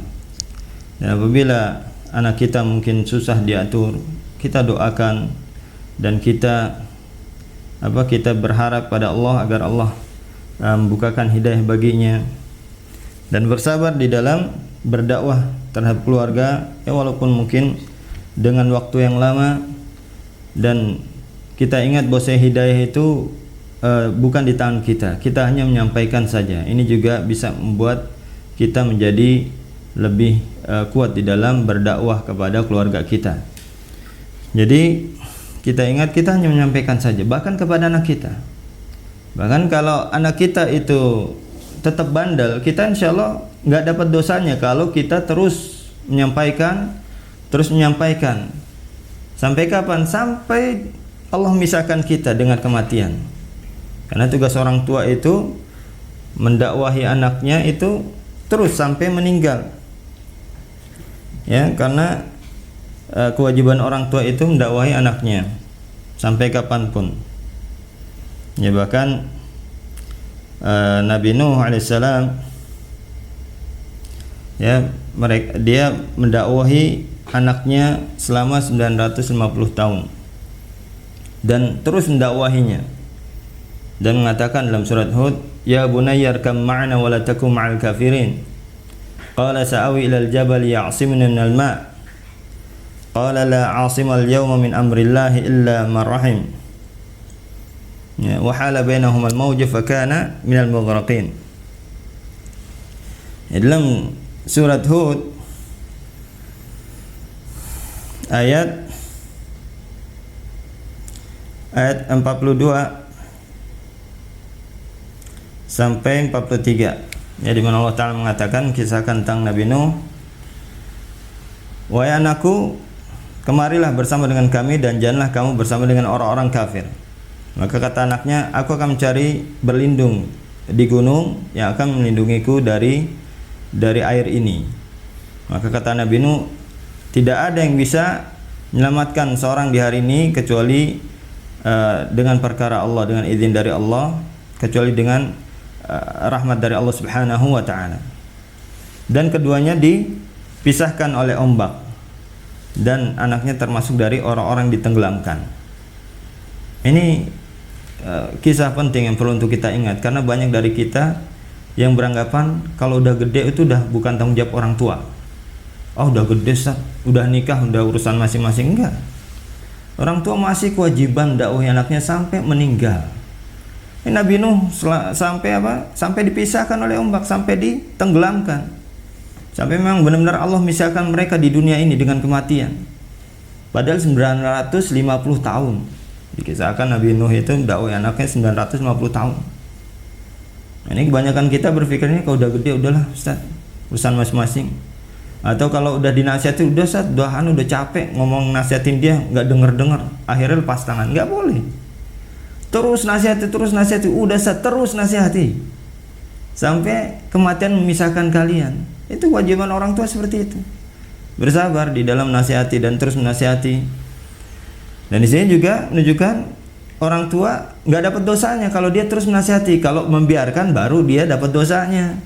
Dan apabila anak kita mungkin susah diatur, kita doakan dan kita berharap pada Allah agar Allah membukakan hidayah baginya, dan bersabar di dalam berdakwah terhadap keluarga, ya, walaupun mungkin dengan waktu yang lama. Dan kita ingat bahwa hidayah itu bukan di tangan kita, kita hanya menyampaikan saja. Ini juga bisa membuat kita menjadi lebih kuat di dalam berdakwah kepada keluarga kita. Jadi kita ingat, kita hanya menyampaikan saja, bahkan kepada anak kita. Bahkan kalau anak kita itu tetap bandel, kita insya Allah nggak dapat dosanya kalau kita terus menyampaikan. Sampai kapan? Sampai Allah misahkan kita dengan kematian. Karena tugas orang tua itu mendakwahi anaknya itu terus sampai meninggal. Ya, karena kewajiban orang tua itu mendakwahi anaknya sampai kapanpun. Ya, bahkan Nabi Nuh alaihissalam, ya, dia mendakwahi anaknya selama 950 tahun dan terus mendakwahinya, dan mengatakan dalam surat Hud, ya bunayya arkam ma'ana wa la takum ma'al kafirin. Qala sa'awi ilal jabal ya'simuni minal ma'. Qala la 'asimal yawma min amrillahi illa man rahim. Ya, wa hala bainahuma al-mawj fa kana minal mughraqin. Dalam surat Hud ayat 42 sampai 43, ya, di mana Allah Ta'ala mengatakan, kisahkan tentang Nabi Nuh, wahai anakku, kemarilah bersama dengan kami dan janganlah kamu bersama dengan orang-orang kafir. Maka kata anaknya, aku akan mencari berlindung di gunung yang akan melindungiku dari air ini. Maka kata Nabi Nuh, tidak ada yang bisa menyelamatkan seorang di hari ini kecuali dengan perkara Allah, dengan izin dari Allah, kecuali dengan rahmat dari Allah Subhanahu wa ta'ala. Dan keduanya dipisahkan oleh ombak, dan anaknya termasuk dari orang-orang ditenggelamkan. Ini kisah penting yang perlu untuk kita ingat, karena banyak dari kita yang beranggapan kalau udah gede itu udah bukan tanggung jawab orang tua. Oh, udah gede, udah nikah, udah urusan masing-masing. Enggak. Orang tua masih kewajiban dakwahi anaknya sampai meninggal. Ini Nabi Nuh sampai dipisahkan oleh ombak, sampai ditenggelamkan. Sampai memang benar-benar Allah misahkan mereka di dunia ini dengan kematian. Padahal 950 tahun. Dikisahkan Nabi Nuh itu dakwahi anaknya 950 tahun. Ini kebanyakan kita berpikirnya kalau udah gede udahlah Ustaz, urusan masing-masing. Atau kalau udah dinasihati, udah Ustaz, udah capek ngomong nasihatin dia, nggak denger, akhirnya lepas tangan. Nggak boleh. Terus nasihati, udah Ustaz, terus nasihati sampai kematian memisahkan kalian. Itu kewajiban orang tua seperti itu. Bersabar di dalam nasihati dan terus menasihati. Dan di sini juga menunjukkan orang tua nggak dapat dosanya kalau dia terus menasihati. Kalau membiarkan baru dia dapat dosanya.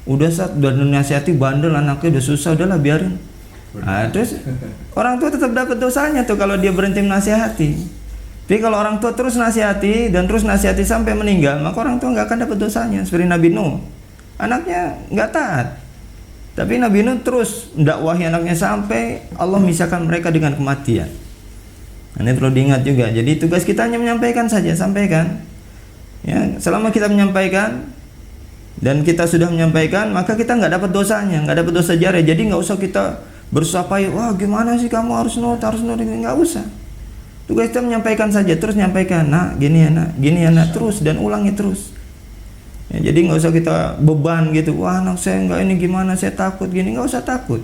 Udah Ustaz, udah nasihati bandel anaknya, udah susah, udahlah biarin. Nah, terus orang tua tetap dapat dosanya tuh kalau dia berhenti menasihati. Tapi kalau orang tua terus nasihati dan terus nasihati sampai meninggal, maka orang tua nggak akan dapat dosanya. Seperti Nabi Nuh, anaknya nggak taat, tapi Nabi Nuh terus mendakwahi anaknya sampai Allah misahkan mereka dengan kematian. Ini perlu diingat juga. Jadi tugas kita hanya menyampaikan saja, sampaikan. Ya, selama kita menyampaikan dan kita sudah menyampaikan, maka kita nggak dapat dosanya, nggak dapat dosa jarah. Jadi nggak usah kita berusaha payah, wah gimana sih kamu harus nurut, nggak usah. Tugas kita menyampaikan saja, terus menyampaikan, nak gini ya nak, terus dan ulangi terus. Ya, jadi nggak usah kita beban gitu, wah anak saya nggak ini gimana, saya takut gini, nggak usah takut.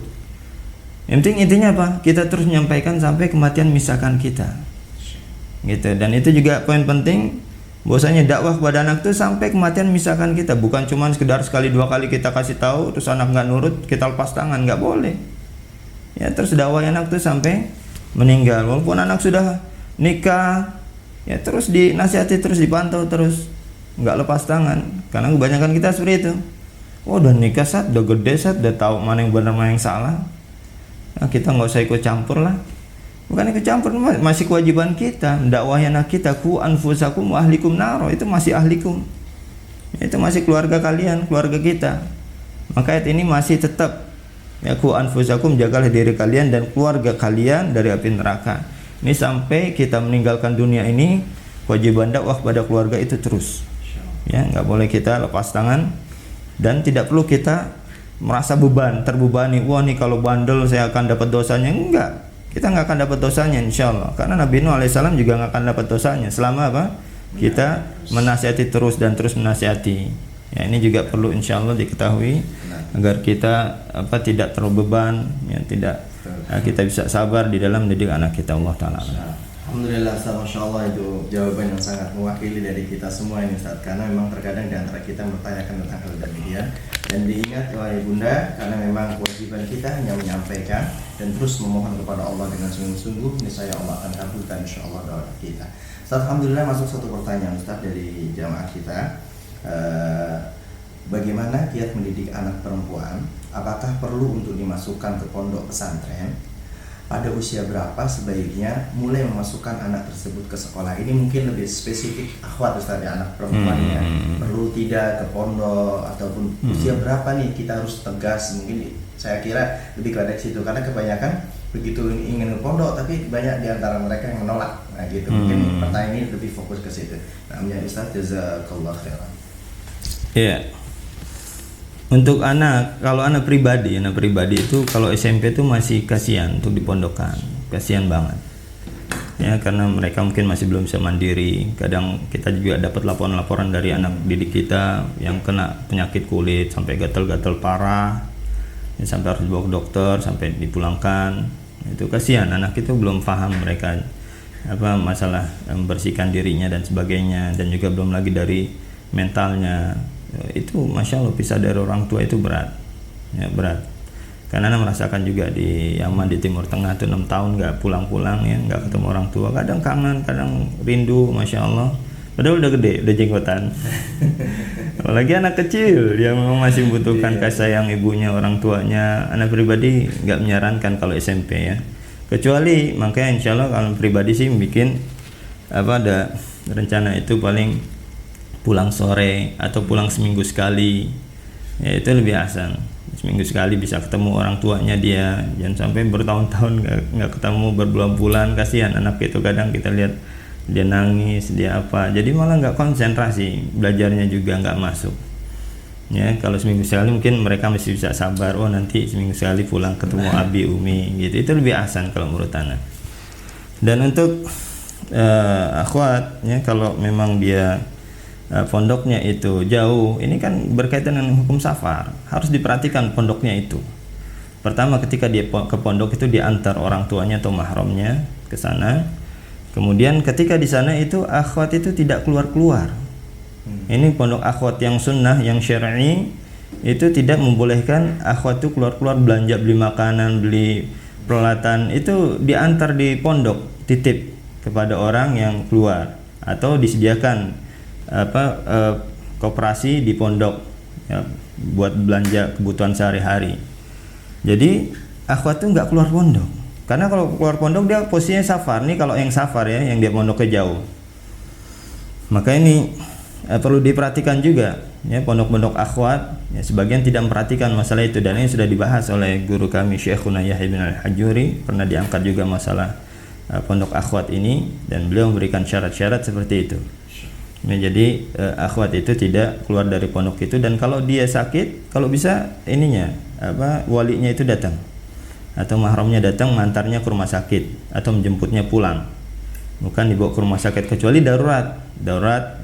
Yang penting intinya apa? Kita terus menyampaikan sampai kematian misahkan kita. Gitu. Dan itu juga poin penting. Bahwasanya dakwah kepada anak itu sampai kematian misahkan kita, bukan cuma sekedar sekali dua kali kita kasih tahu terus anak nggak nurut kita lepas tangan, nggak boleh. Ya, terus dakwah anak itu sampai meninggal. Walaupun anak sudah nikah, ya terus dinasihati, terus dipantau terus, nggak lepas tangan. Karena kebanyakan kita seperti itu. Oh, udah nikah Sat, udah gede Sat, udah tahu mana yang benar mana yang salah. Nah, kita nggak usah ikut campur lah. Bukan ikut campur, masih kewajiban kita mendakwahi anak kita, ku anfusakum wa ahlikum naro, itu masih ahlikum, itu masih keluarga kalian, keluarga kita. Maka ayat ini masih tetap, ya, ku anfusakum, jagalah diri kalian dan keluarga kalian dari api neraka. Ini sampai kita meninggalkan dunia ini, kewajiban dakwah pada keluarga itu terus, ya, nggak boleh kita lepas tangan. Dan tidak perlu kita merasa terbebani, wah nih kalau bandel saya akan dapat dosanya. Enggak. kita nggak akan dapat dosanya insya Allah. Karena Nabi Nuh alaihissalam juga nggak akan dapat dosanya selama apa? Kita menasihati terus dan terus menasihati. Ya, ini juga perlu insya Allah diketahui agar kita tidak terlalu beban, ya, kita bisa sabar di dalam mendidik anak kita. Allah Taala. Alhamdulillah, Masya Allah, itu jawaban yang sangat mewakili dari kita semua ini Ustaz. Karena memang terkadang di antara kita mempertanyakan tentang hal demikian. Dan diingat wahai Bunda, karena memang kewajiban kita hanya menyampaikan dan terus memohon kepada Allah dengan sungguh-sungguh, niscaya Allah akan kabulkan insya Allah doa kita. Ustaz, Alhamdulillah, masuk satu pertanyaan Ustaz dari jamaah kita. Bagaimana kiat mendidik anak perempuan? Apakah perlu untuk dimasukkan ke pondok pesantren? Pada usia berapa sebaiknya mulai memasukkan anak tersebut ke sekolah? Ini mungkin lebih spesifik akhwat Ustaz, ya, anak perempuannya. Perlu tidak ke pondok ataupun usia berapa nih kita harus tegas? Mungkin saya kira lebih ke situ, karena kebanyakan begitu ingin ke pondok tapi banyak di antara mereka yang menolak. Nah gitu, mungkin pertanyaan ini lebih fokus ke situ. Namanya Ustaz, jazakallah khairan. Iya. Untuk anak, kalau anak pribadi itu kalau SMP itu masih kasihan untuk dipondokkan, kasihan banget. Ya, karena mereka mungkin masih belum bisa mandiri. Kadang kita juga dapat laporan-laporan dari anak didik kita yang kena penyakit kulit sampai gatal-gatal parah, ya, sampai harus dibawa ke dokter, sampai dipulangkan. Itu kasihan, anak itu belum paham mereka masalah membersihkan dirinya dan sebagainya, dan juga belum lagi dari mentalnya. Itu Masya Allah, pisah dari orang tua itu berat, ya, berat. Karena Anda merasakan juga di Yaman, di Timur Tengah tuh 6 tahun nggak pulang-pulang, ya, nggak ketemu orang tua. Kadang kangen, kadang rindu, Masya Allah. Padahal udah gede, udah jenggotan. Apalagi anak kecil, dia memang masih membutuhkan kasih sayang ibunya, orang tuanya. Anak pribadi nggak menyarankan kalau SMP, ya. Kecuali makanya insya Allah kalau pribadi sih bikin ada rencana itu paling pulang sore atau pulang seminggu sekali, ya itu lebih asal. Seminggu sekali bisa ketemu orang tuanya dia, jangan sampai bertahun-tahun nggak ketemu, berbulan-bulan. Kasihan anak itu, kadang kita lihat dia nangis, dia apa, jadi malah nggak konsentrasi, belajarnya juga nggak masuk. Ya, kalau seminggu sekali mungkin mereka masih bisa sabar, oh nanti seminggu sekali pulang ketemu abi umi gitu, itu lebih asal kalau menurut anak. Dan untuk akhwat, ya, kalau memang dia pondoknya itu jauh, ini kan berkaitan dengan hukum safar, harus diperhatikan pondoknya itu. Pertama, ketika dia ke pondok itu diantar orang tuanya atau mahramnya ke sana. Kemudian ketika di sana itu akhwat itu tidak keluar-keluar. Ini pondok akhwat yang sunnah, yang syar'i, itu tidak membolehkan akhwat itu keluar-keluar belanja, beli makanan, beli peralatan, itu diantar di pondok, titip kepada orang yang keluar, atau disediakan koperasi di pondok, ya, buat belanja kebutuhan sehari-hari. Jadi akhwat tuh nggak keluar pondok, karena kalau keluar pondok dia posisinya safar. Nih kalau yang safar, ya, yang dia pondoknya jauh, maka ini perlu diperhatikan juga, ya, pondok-pondok akhwat, ya, sebagian tidak memperhatikan masalah itu, dan ini sudah dibahas oleh guru kami Syekhuna Yahya bin Al-Hajuri, pernah diangkat juga masalah pondok akhwat ini, dan beliau memberikan syarat-syarat seperti itu. Ya, jadi akhwat itu tidak keluar dari pondok itu, dan kalau dia sakit, kalau bisa ininya walinya itu datang atau mahramnya datang mengantarnya ke rumah sakit atau menjemputnya pulang, bukan dibawa ke rumah sakit, kecuali darurat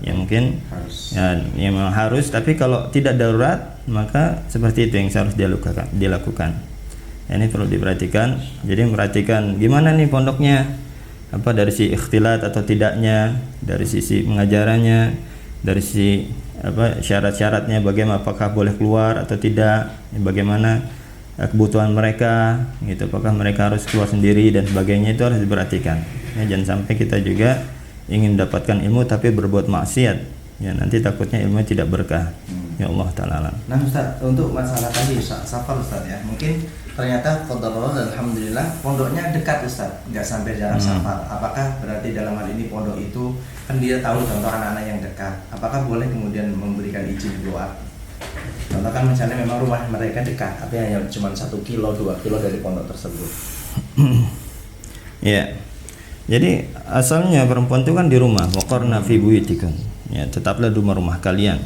ya mungkin harus. Ya memang harus, tapi kalau tidak darurat maka seperti itu yang harus dilakukan. Ya, ini perlu diperhatikan. Jadi memperhatikan gimana nih pondoknya, dari sisi ikhtilat atau tidaknya, dari sisi pengajarannya, dari sisi syarat-syaratnya, bagaimana, apakah boleh keluar atau tidak, bagaimana kebutuhan mereka gitu, apakah mereka harus keluar sendiri dan sebagainya, itu harus diperhatikan. Ya, jangan sampai kita juga ingin mendapatkan ilmu tapi berbuat maksiat, ya nanti takutnya ilmunya tidak berkah. Ya Allah Ta'ala. Nah Ustaz, untuk masalah tadi safar Ustaz, ya, mungkin ternyata qadarullah dan alhamdulillah pondoknya dekat Ustaz, nggak sampai jarak safar. Apakah berarti dalam hal ini pondok itu kan dia tahu contoh anak-anak yang dekat, apakah boleh kemudian memberikan izin doa? Contoh kan misalnya memang rumah mereka dekat, tapi hanya cuma 1 kilo 2 kilo dari pondok tersebut. Ya, jadi asalnya perempuan itu kan di rumah, waqarna fi buyutikum, ya tetaplah di rumah-rumah kalian.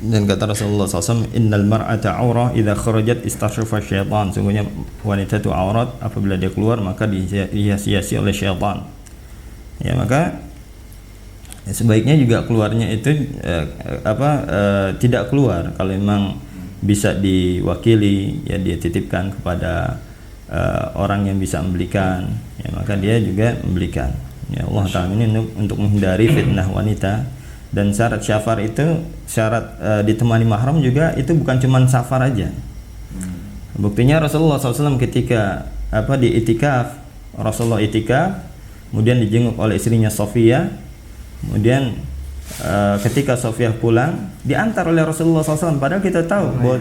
Dan kata Rasulullah SAW, innal mar'ata aurah idza kharajat istasyrafa syaitan. Sungguhnya wanita itu aurat, apabila dia keluar maka dihiasi oleh syaitan. Ya, maka sebaiknya juga keluarnya itu tidak keluar. Kalau memang bisa diwakili, ya dia titipkan kepada orang yang bisa membelikan, ya maka dia juga membelikan. Ya, Allah Ta'ala ini untuk menghindari fitnah wanita. Dan syarat syafar itu syarat ditemani mahram juga, itu bukan cuma safar aja. Buktinya Rasulullah SAW ketika di itikaf, Rasulullah itikaf, kemudian dijenguk oleh istrinya Sofia, kemudian ketika Sofia pulang diantar oleh Rasulullah SAW. Padahal kita tahu bahwa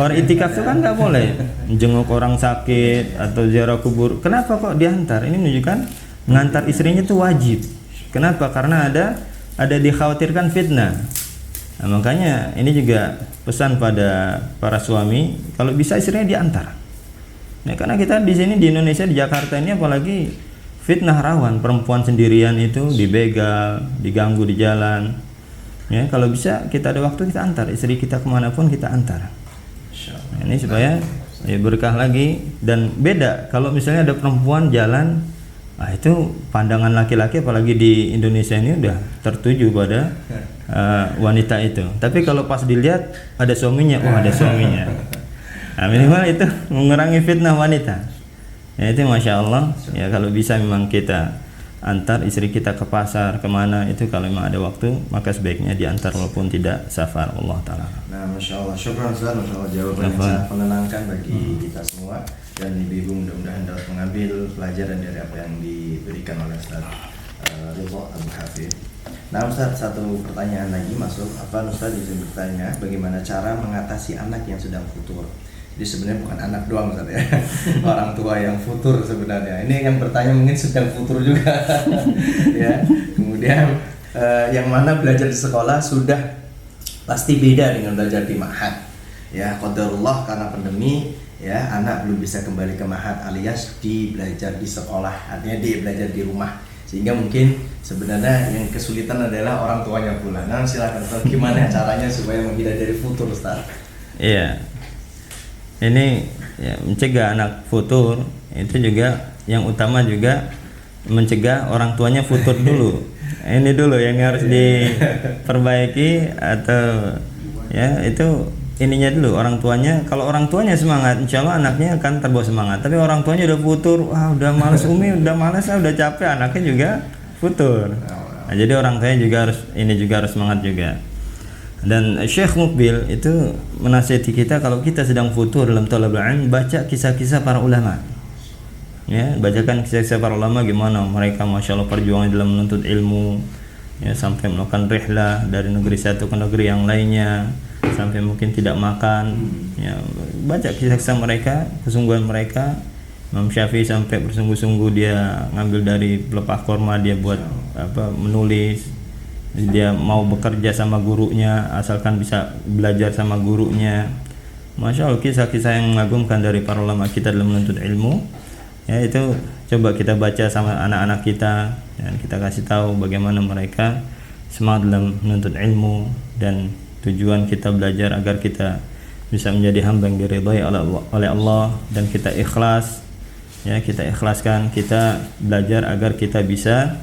orang itikaf itu kan nggak boleh jenguk orang sakit atau ziarah kubur. Kenapa kok diantar? Ini menunjukkan mengantar istrinya itu wajib. Kenapa? Karena ada dikhawatirkan fitnah. Nah, makanya ini juga pesan pada para suami, kalau bisa istrinya diantar. Nah, karena kita di sini di Indonesia, di Jakarta ini apalagi fitnah rawan, perempuan sendirian itu dibegal, diganggu di jalan. Ya, kalau bisa kita ada waktu kita antar istri kita kemanapun, kita antar. Nah, ini supaya berkah lagi. Dan beda kalau misalnya ada perempuan jalan, itu pandangan laki-laki apalagi di Indonesia ini udah tertuju pada wanita itu. Tapi kalau pas dilihat ada suaminya, ada suaminya. Nah, minimal itu mengurangi fitnah wanita. Ya, itu Masya Allah. Ya, kalau bisa memang kita antar istri kita ke pasar, kemana itu kalau memang ada waktu, maka sebaiknya diantar walaupun tidak safar. Allah Ta'ala. Nah, Masya Allah, syukran Ustaz, Masya Allah, jawaban yang sangat menenangkan bagi kita semua. Dan ibu mudah-mudahan dapat mengambil pelajaran dari apa yang diberikan oleh Ustaz Ridho Al-Hafidh. Nah Ustaz, satu pertanyaan lagi masuk. Ustaz bisa bertanya bagaimana cara mengatasi anak yang sedang futur. Jadi sebenarnya bukan anak doang Ustaz ya, orang tua yang futur sebenarnya. Ini yang bertanya mungkin sedang futur juga. Ya. Kemudian yang mana belajar di sekolah sudah pasti beda dengan belajar di ma'had. Ya, qadarullah karena pandemi, ya anak belum bisa kembali ke ma'had alias belajar di sekolah, artinya dia belajar di rumah, sehingga mungkin sebenarnya yang kesulitan adalah orang tuanya pula. Nah silakan Ustaz, gimana caranya supaya menghindar dari futur Ustaz? Iya, ini ya, mencegah anak futur itu juga yang utama juga mencegah orang tuanya futur dulu. Ini dulu yang harus diperbaiki, atau ya itu ininya dulu orang tuanya. Kalau orang tuanya semangat, insya Allah anaknya akan terbawa semangat. Tapi orang tuanya udah futur, udah malas Umi, udah malas, udah capek, anaknya juga futur. Nah, jadi orang tuanya juga harus semangat juga. Dan Syekh Mukbil itu menasihati kita kalau kita sedang futur dalam thalabul ilm, baca kisah-kisah para ulama. Ya, bacakan kisah-kisah para ulama gimana mereka Masya Allah perjuangan dalam menuntut ilmu, ya, sampai melakukan rihlah dari negeri satu ke negeri yang lainnya, sampai mungkin tidak makan. Ya, baca kisah-kisah mereka, kesungguhan mereka. Imam Syafi'i sampai bersungguh-sungguh dia ngambil dari pelepah korma, dia buat menulis. Dia mau bekerja sama gurunya asalkan bisa belajar sama gurunya. Masya Allah, kisah-kisah yang mengagumkan dari para ulama kita dalam menuntut ilmu. Ya, itu coba kita baca sama anak-anak kita, dan kita kasih tahu bagaimana mereka semangat dalam menuntut ilmu, dan tujuan kita belajar agar kita bisa menjadi hamba yang diridhai oleh Allah, dan kita ikhlas. Ya, kita ikhlaskan, kita belajar agar kita bisa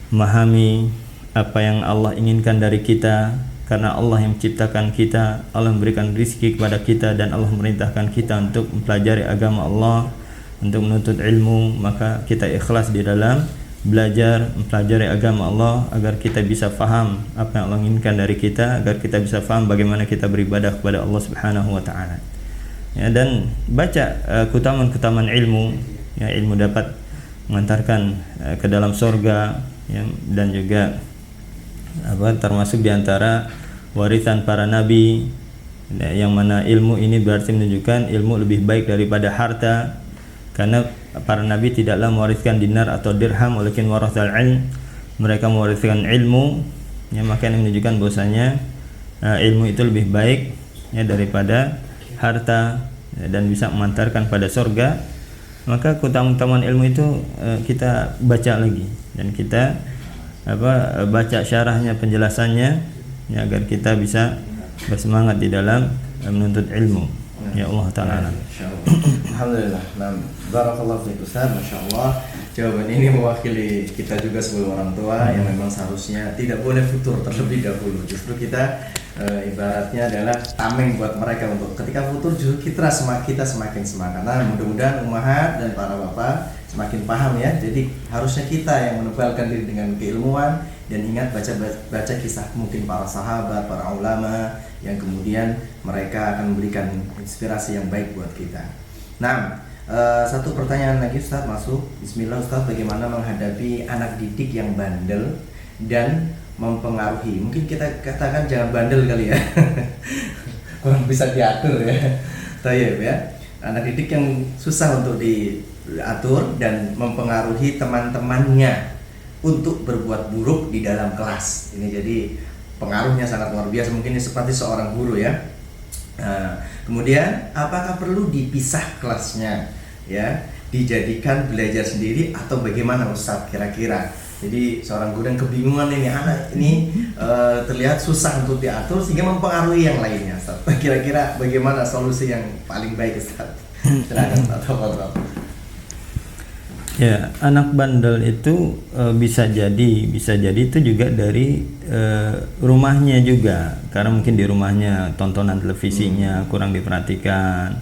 memahami apa yang Allah inginkan dari kita, karena Allah yang menciptakan kita, Allah memberikan rezeki kepada kita, dan Allah memerintahkan kita untuk mempelajari agama Allah, untuk menuntut ilmu. Maka kita ikhlas di dalam belajar mempelajari agama Allah agar kita bisa faham apa yang Allah inginkan dari kita, agar kita bisa faham bagaimana kita beribadah kepada Allah Subhanahu wa taala. Ya, dan baca keutamaan-keutamaan ilmu. Ya, ilmu dapat mengantarkan ke dalam surga, ya, dan juga termasuk diantara warisan para nabi, ya, yang mana ilmu ini berarti menunjukkan ilmu lebih baik daripada harta, karena para nabi tidaklah mewariskan dinar atau dirham, walakin warathal ilm, mereka mewariskan ilmu. Ya, maka ini menunjukkan bahwasanya ilmu itu lebih baik, ya, daripada harta, ya, dan bisa mengantarkan pada surga. Maka keutamaan ilmu itu kita baca lagi, dan kita baca syarahnya, penjelasannya, ya, agar kita bisa bersemangat di dalam menuntut ilmu. Ya Allah Ta'ala. Alhamdulillah. Nah, barakallahu fiik Ustaz, Masya Allah. Jawaban ini mewakili kita juga sebagai orang tua yang memang seharusnya tidak boleh futur terlebih dahulu. Justru kita ibaratnya adalah tameng buat mereka untuk ketika futur justru kita semakin semangat. Nah, mudah-mudahan ummahat dan para bapak semakin paham ya. Jadi harusnya kita yang menebalkan diri dengan keilmuan dan ingat baca kisah mungkin para sahabat, para ulama yang kemudian mereka akan memberikan inspirasi yang baik buat kita. Nah, satu pertanyaan lagi Ustaz masuk. Bismillah Ustaz, bagaimana menghadapi anak didik yang bandel dan mempengaruhi? Mungkin kita katakan jangan bandel kali ya. Kurang bisa diatur ya. Tayyib ya. Anak didik yang susah untuk diatur dan mempengaruhi teman-temannya untuk berbuat buruk di dalam kelas. Ini jadi pengaruhnya sangat luar biasa. Mungkin ini seperti seorang guru ya. Kemudian apakah perlu dipisah kelasnya ya, dijadikan belajar sendiri atau bagaimana Ustaz kira-kira? Jadi seorang guru yang kebingungan ini anak ini terlihat susah untuk diatur sehingga mempengaruhi yang lainnya Ustaz. Kira-kira bagaimana solusi yang paling baik Ustaz? Silakan atau Ya, anak bandel itu bisa jadi itu juga dari rumahnya juga, karena mungkin di rumahnya tontonan televisinya kurang diperhatikan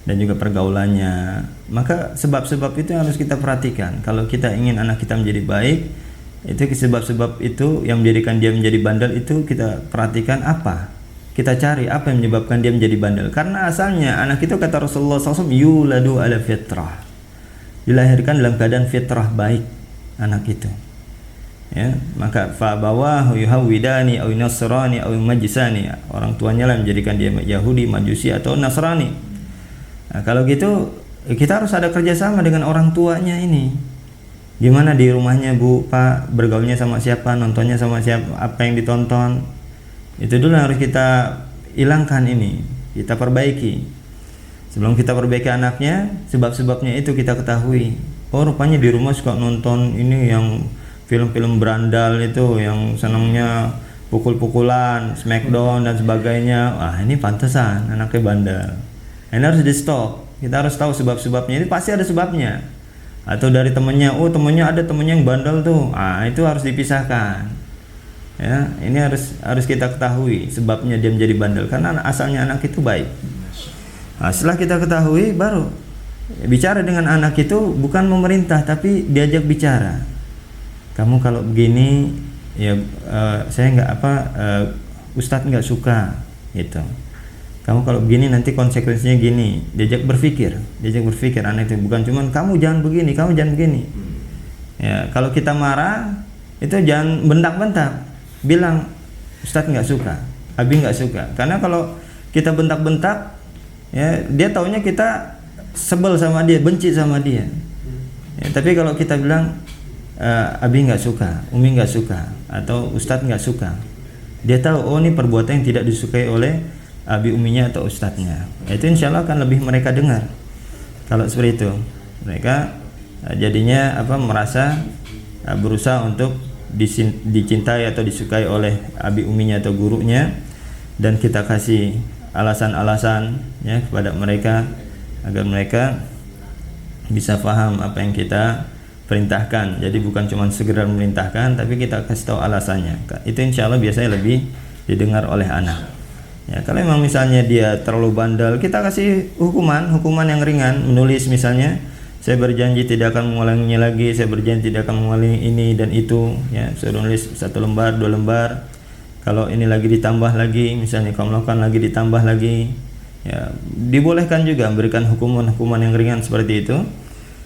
dan juga pergaulannya. Maka sebab-sebab itu yang harus kita perhatikan. Kalau kita ingin anak kita menjadi baik, itu sebab-sebab itu yang menjadikan dia menjadi bandel itu kita perhatikan apa? Kita cari apa yang menyebabkan dia menjadi bandel. Karena asalnya anak itu kata Rasulullah SAW yuladu ala fitrah, dilahirkan dalam keadaan fitrah baik anak itu ya. Maka fa bawahu yuhawidani aw nasrani aw majusani, orang tuanya lah menjadikan dia Yahudi, Majusi atau Nasrani. Nah, kalau gitu kita harus ada kerjasama dengan orang tuanya ini. Gimana di rumahnya Bu, Pak, bergaulnya sama siapa, nontonnya sama siapa, apa yang ditonton, itu dulu harus kita hilangkan ini, kita perbaiki. Sebelum kita perbaiki anaknya, sebab-sebabnya itu kita ketahui. Oh, rupanya di rumah suka nonton ini yang film-film berandal itu, yang senangnya pukul-pukulan, smackdown dan sebagainya. Wah, ini pantesan anaknya bandel. Ini harus di stop. Kita harus tahu sebab-sebabnya. Ini pasti ada sebabnya. Atau dari temannya, oh temannya ada temannya yang bandel tuh. Ah, itu harus dipisahkan. Ya, ini harus kita ketahui sebabnya dia menjadi bandel, karena asalnya anak itu baik. Nah, setelah kita ketahui baru bicara dengan anak itu, bukan memerintah tapi diajak bicara. Kamu kalau begini ya saya nggak Ustadz nggak suka gitu. Kamu kalau begini nanti konsekuensinya gini. Diajak berpikir anak itu, bukan cuman kamu jangan begini, kamu jangan begini. Ya, kalau kita marah itu jangan bentak-bentak. Bilang Ustadz nggak suka, Abi nggak suka. Karena kalau kita bentak-bentak ya, dia taunya kita sebel sama dia, benci sama dia ya. Tapi kalau kita bilang Abi nggak suka, Umi nggak suka, atau Ustadz nggak suka, dia tahu oh ini perbuatan yang tidak disukai oleh Abi Uminya atau Ustadznya. Itu insya Allah akan lebih mereka dengar. Kalau seperti itu mereka jadinya merasa berusaha untuk dicintai atau disukai oleh Abi Uminya atau gurunya, dan kita kasih alasan-alasan ya kepada mereka agar mereka bisa paham apa yang kita perintahkan. Jadi bukan cuma sekedar memerintahkan, tapi kita kasih tahu alasannya. Itu insya Allah biasanya lebih didengar oleh anak. Ya, kalau memang misalnya dia terlalu bandel, kita kasih hukuman yang ringan, menulis misalnya, saya berjanji tidak akan mengulanginya lagi, saya berjanji tidak akan mengulangi ini dan itu. Ya, saya nulis 1 lembar, 2 lembar. Kalau ini lagi ditambah lagi, misalnya kamu melakukan lagi ditambah lagi, ya dibolehkan juga memberikan hukuman yang ringan seperti itu,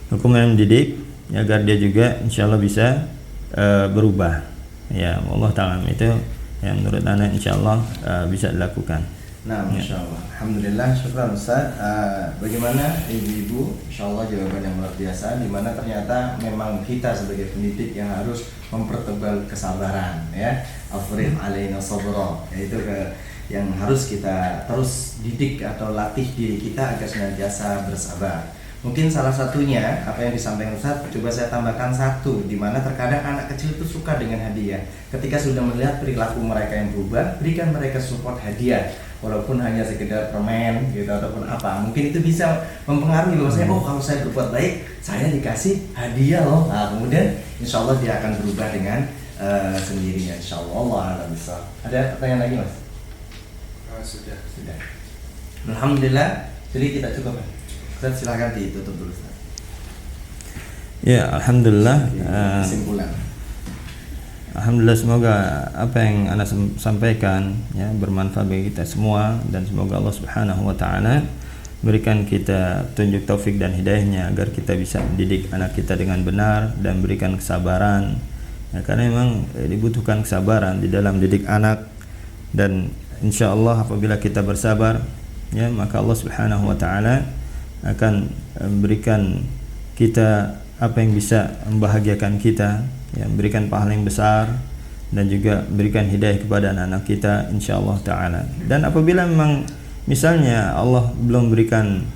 hukuman yang mendidik, ya, agar dia juga insya Allah bisa berubah. Ya, Allah Ta'ala itu yang menurut anak insya Allah bisa dilakukan. Nah, Masya Allah, Alhamdulillah, syukur Ustaz. Bagaimana ibu-ibu, Insya Allah jawaban yang luar biasa, dimana ternyata memang kita sebagai pendidik yang harus mempertebal kesabaran ya, afrih alaina sabra, yaitu yang harus kita terus didik atau latih diri kita agar senantiasa bersabar. Mungkin salah satunya apa yang disampaikan Ustaz, coba saya tambahkan satu, di mana terkadang anak kecil itu suka dengan hadiah. Ketika sudah melihat perilaku mereka yang berubah, berikan mereka support hadiah, walaupun hanya sekedar permen gitu ataupun apa. Mungkin itu bisa mempengaruhi bahwasanya oh kalau saya berbuat baik, saya dikasih hadiah loh. Nah, kemudian insya Allah dia akan berubah dengan sendirinya. Insya Allah bisa. Ada pertanyaan lagi Mas? Sudah. Alhamdulillah. Jadi kita cukup. Ustaz silakan ditutup dulu Ustaz. Ya, alhamdulillah. Kesimpulan. Alhamdulillah, semoga apa yang Anda sampaikan ya bermanfaat bagi kita semua, dan semoga Allah Subhanahu wa taala berikan kita tunjuk taufik dan hidayahnya agar kita bisa mendidik anak kita dengan benar dan berikan kesabaran. Ya, karena memang dibutuhkan kesabaran di dalam didik anak, dan insya Allah apabila kita bersabar ya, maka Allah Subhanahu wa taala akan memberikan kita apa yang bisa membahagiakan kita, ya, memberikan pahala yang besar, dan juga berikan hidayah kepada anak-anak kita insyaallah taala. Dan apabila memang misalnya Allah belum berikan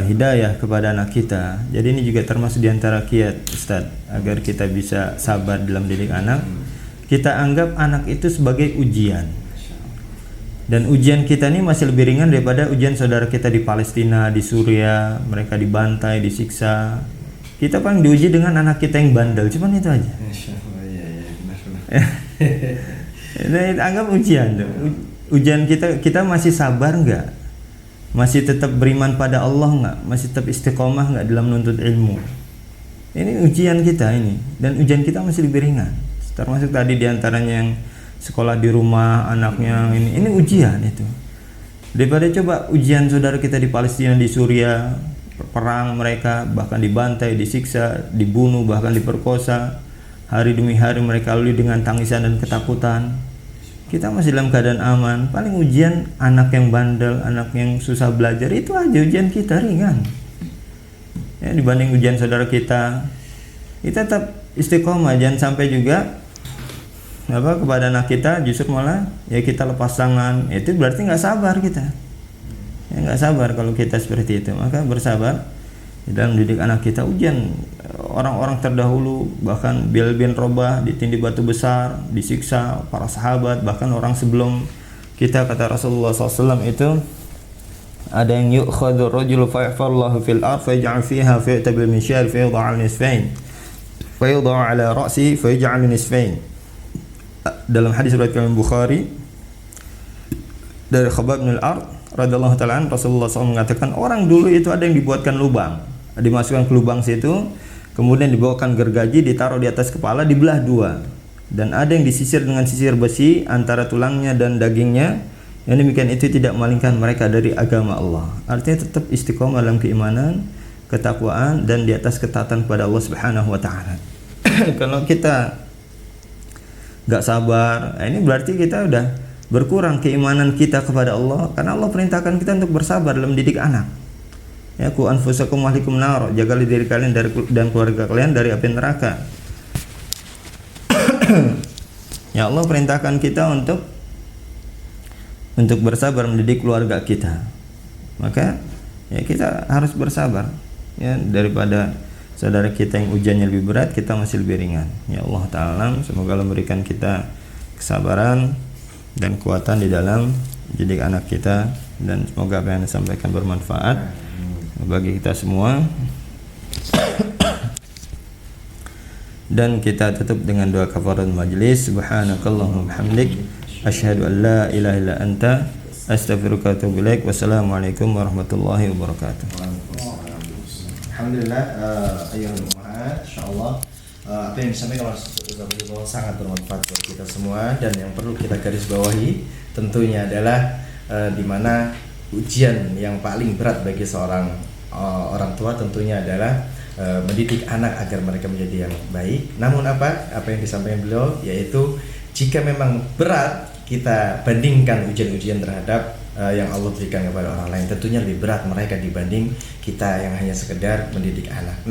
hidayah kepada anak kita, jadi ini juga termasuk diantara kiat Ustaz agar kita bisa sabar dalam didik anak. Kita anggap anak itu sebagai ujian, dan ujian kita ini masih lebih ringan daripada ujian saudara kita di Palestina, di Suriah, mereka dibantai, disiksa. Kita paling diuji dengan anak kita yang bandel, cuman itu aja. Insyaallah ya benar. Ini anggap ujian tuh. Ujian kita masih sabar enggak? Masih tetap beriman pada Allah enggak? Masih tetap istiqomah enggak dalam menuntut ilmu? Ini ujian kita ini, dan ujian kita masih lebih ringan. Termasuk tadi diantaranya yang sekolah di rumah anaknya, ini ujian itu. Daripada coba ujian saudara kita di Palestina, di Suriah, perang mereka, bahkan dibantai, disiksa, dibunuh, bahkan diperkosa. Hari demi hari mereka lalui dengan tangisan dan ketakutan. Kita masih dalam keadaan aman. Paling ujian anak yang bandel, anak yang susah belajar, itu aja ujian kita ringan. Ya, dibanding ujian saudara kita tetap istiqomah, jangan sampai juga kepada anak kita justru malah ya kita lepas tangan. Itu berarti nggak sabar kita. Ya, nggak sabar kalau kita seperti itu. Maka bersabar di dalam didik anak kita. Ujian orang-orang terdahulu, bahkan Bilal bin Rabah ditindih batu besar, disiksa, para sahabat, bahkan orang sebelum kita, kata Rasulullah SAW itu ada yang yu'khadhu rajulu fa'fallahu fil ard fayaj'al fiha fayatabil minsyar fayadha'al nisfain fayadha'u ala ra'si fayaj'al nisfain. Dalam hadis riwayat Imam Bukhari dari Khabbab bin al-Ard radhiyallahu ta'ala an, Rasulullah SAW mengatakan orang dulu itu ada yang dibuatkan lubang, dimasukkan ke lubang situ, kemudian dibawakan gergaji, ditaruh di atas kepala, dibelah dua, dan ada yang disisir dengan sisir besi antara tulangnya dan dagingnya. Yang demikian itu tidak memalingkan mereka dari agama Allah. Artinya tetap istiqomah dalam keimanan, ketakwaan, dan di atas ketaatan kepada Allah Subhanahu wa taala. Kalau kita enggak sabar, ini berarti kita udah berkurang keimanan kita kepada Allah, karena Allah perintahkan kita untuk bersabar dalam didik anak. Ya, ku anfusakum wahlikum nar, jagalah diri kalian dan keluarga kalian dari api neraka. Ya, Allah perintahkan kita untuk bersabar mendidik keluarga kita. Maka ya kita harus bersabar ya, daripada saudara kita yang ujiannya lebih berat, kita masih lebih ringan. Ya Allah Ta'ala, semoga Allah memberikan kita kesabaran dan kekuatan di dalam didik anak kita, dan semoga apa yang disampaikan bermanfaat bagi kita semua. Dan kita tutup dengan doa kafaratul majlis. Subhanakallahumma hamdik, asyhadu an la ilaha illa anta, astaghfiruka wa atubu ilaik. Wassalamualaikum warahmatullahi wabarakatuh. Alhamdulillah, ayyuhal ummahat, insyaallah apa yang disampaikan oleh Ustaz sangat bermanfaat buat kita semua, dan yang perlu kita garis bawahi tentunya adalah di mana ujian yang paling berat bagi seorang orang tua tentunya adalah mendidik anak agar mereka menjadi yang baik. Namun apa yang disampaikan beliau, yaitu jika memang berat kita bandingkan ujian-ujian terhadap yang Allah berikan kepada orang lain, tentunya lebih berat mereka dibanding kita yang hanya sekedar mendidik anak.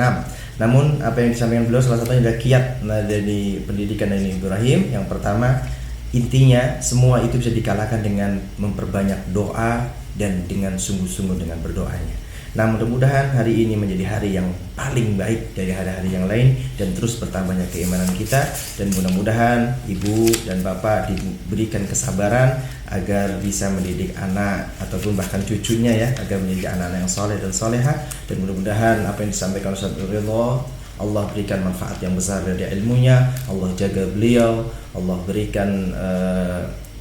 Namun apa yang disampaikan beliau salah satunya adalah kiat dari pendidikan Nabi Ibrahim. Yang pertama, intinya semua itu bisa dikalahkan dengan memperbanyak doa dan dengan sungguh-sungguh dengan berdoanya. Nah, mudah-mudahan hari ini menjadi hari yang paling baik dari hari-hari yang lain dan terus bertambahnya keimanan kita, dan mudah-mudahan ibu dan bapak diberikan kesabaran agar bisa mendidik anak ataupun bahkan cucunya ya, agar menjadi anak-anak yang soleh dan soleha, dan mudah-mudahan apa yang disampaikan Ustaz Ridho Allah berikan manfaat yang besar dari ilmunya, Allah jaga beliau, Allah berikan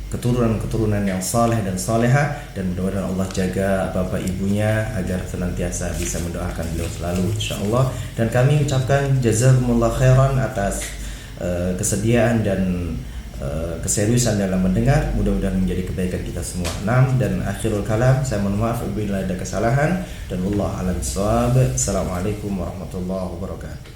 keturunan-keturunan yang saleh dan soleha, dan mudah-mudahan Allah jaga bapak ibunya agar senantiasa bisa mendoakan beliau selalu insyaallah. Dan kami ucapkan jazakumullah khairan atas kesediaan dan keseriusan dalam mendengar, mudah-mudahan menjadi kebaikan kita semua. Dan akhirul kalam, saya mohon maaf apabila ada kesalahan, dan wallahu a'lam bishawab. Assalamualaikum warahmatullahi wabarakatuh.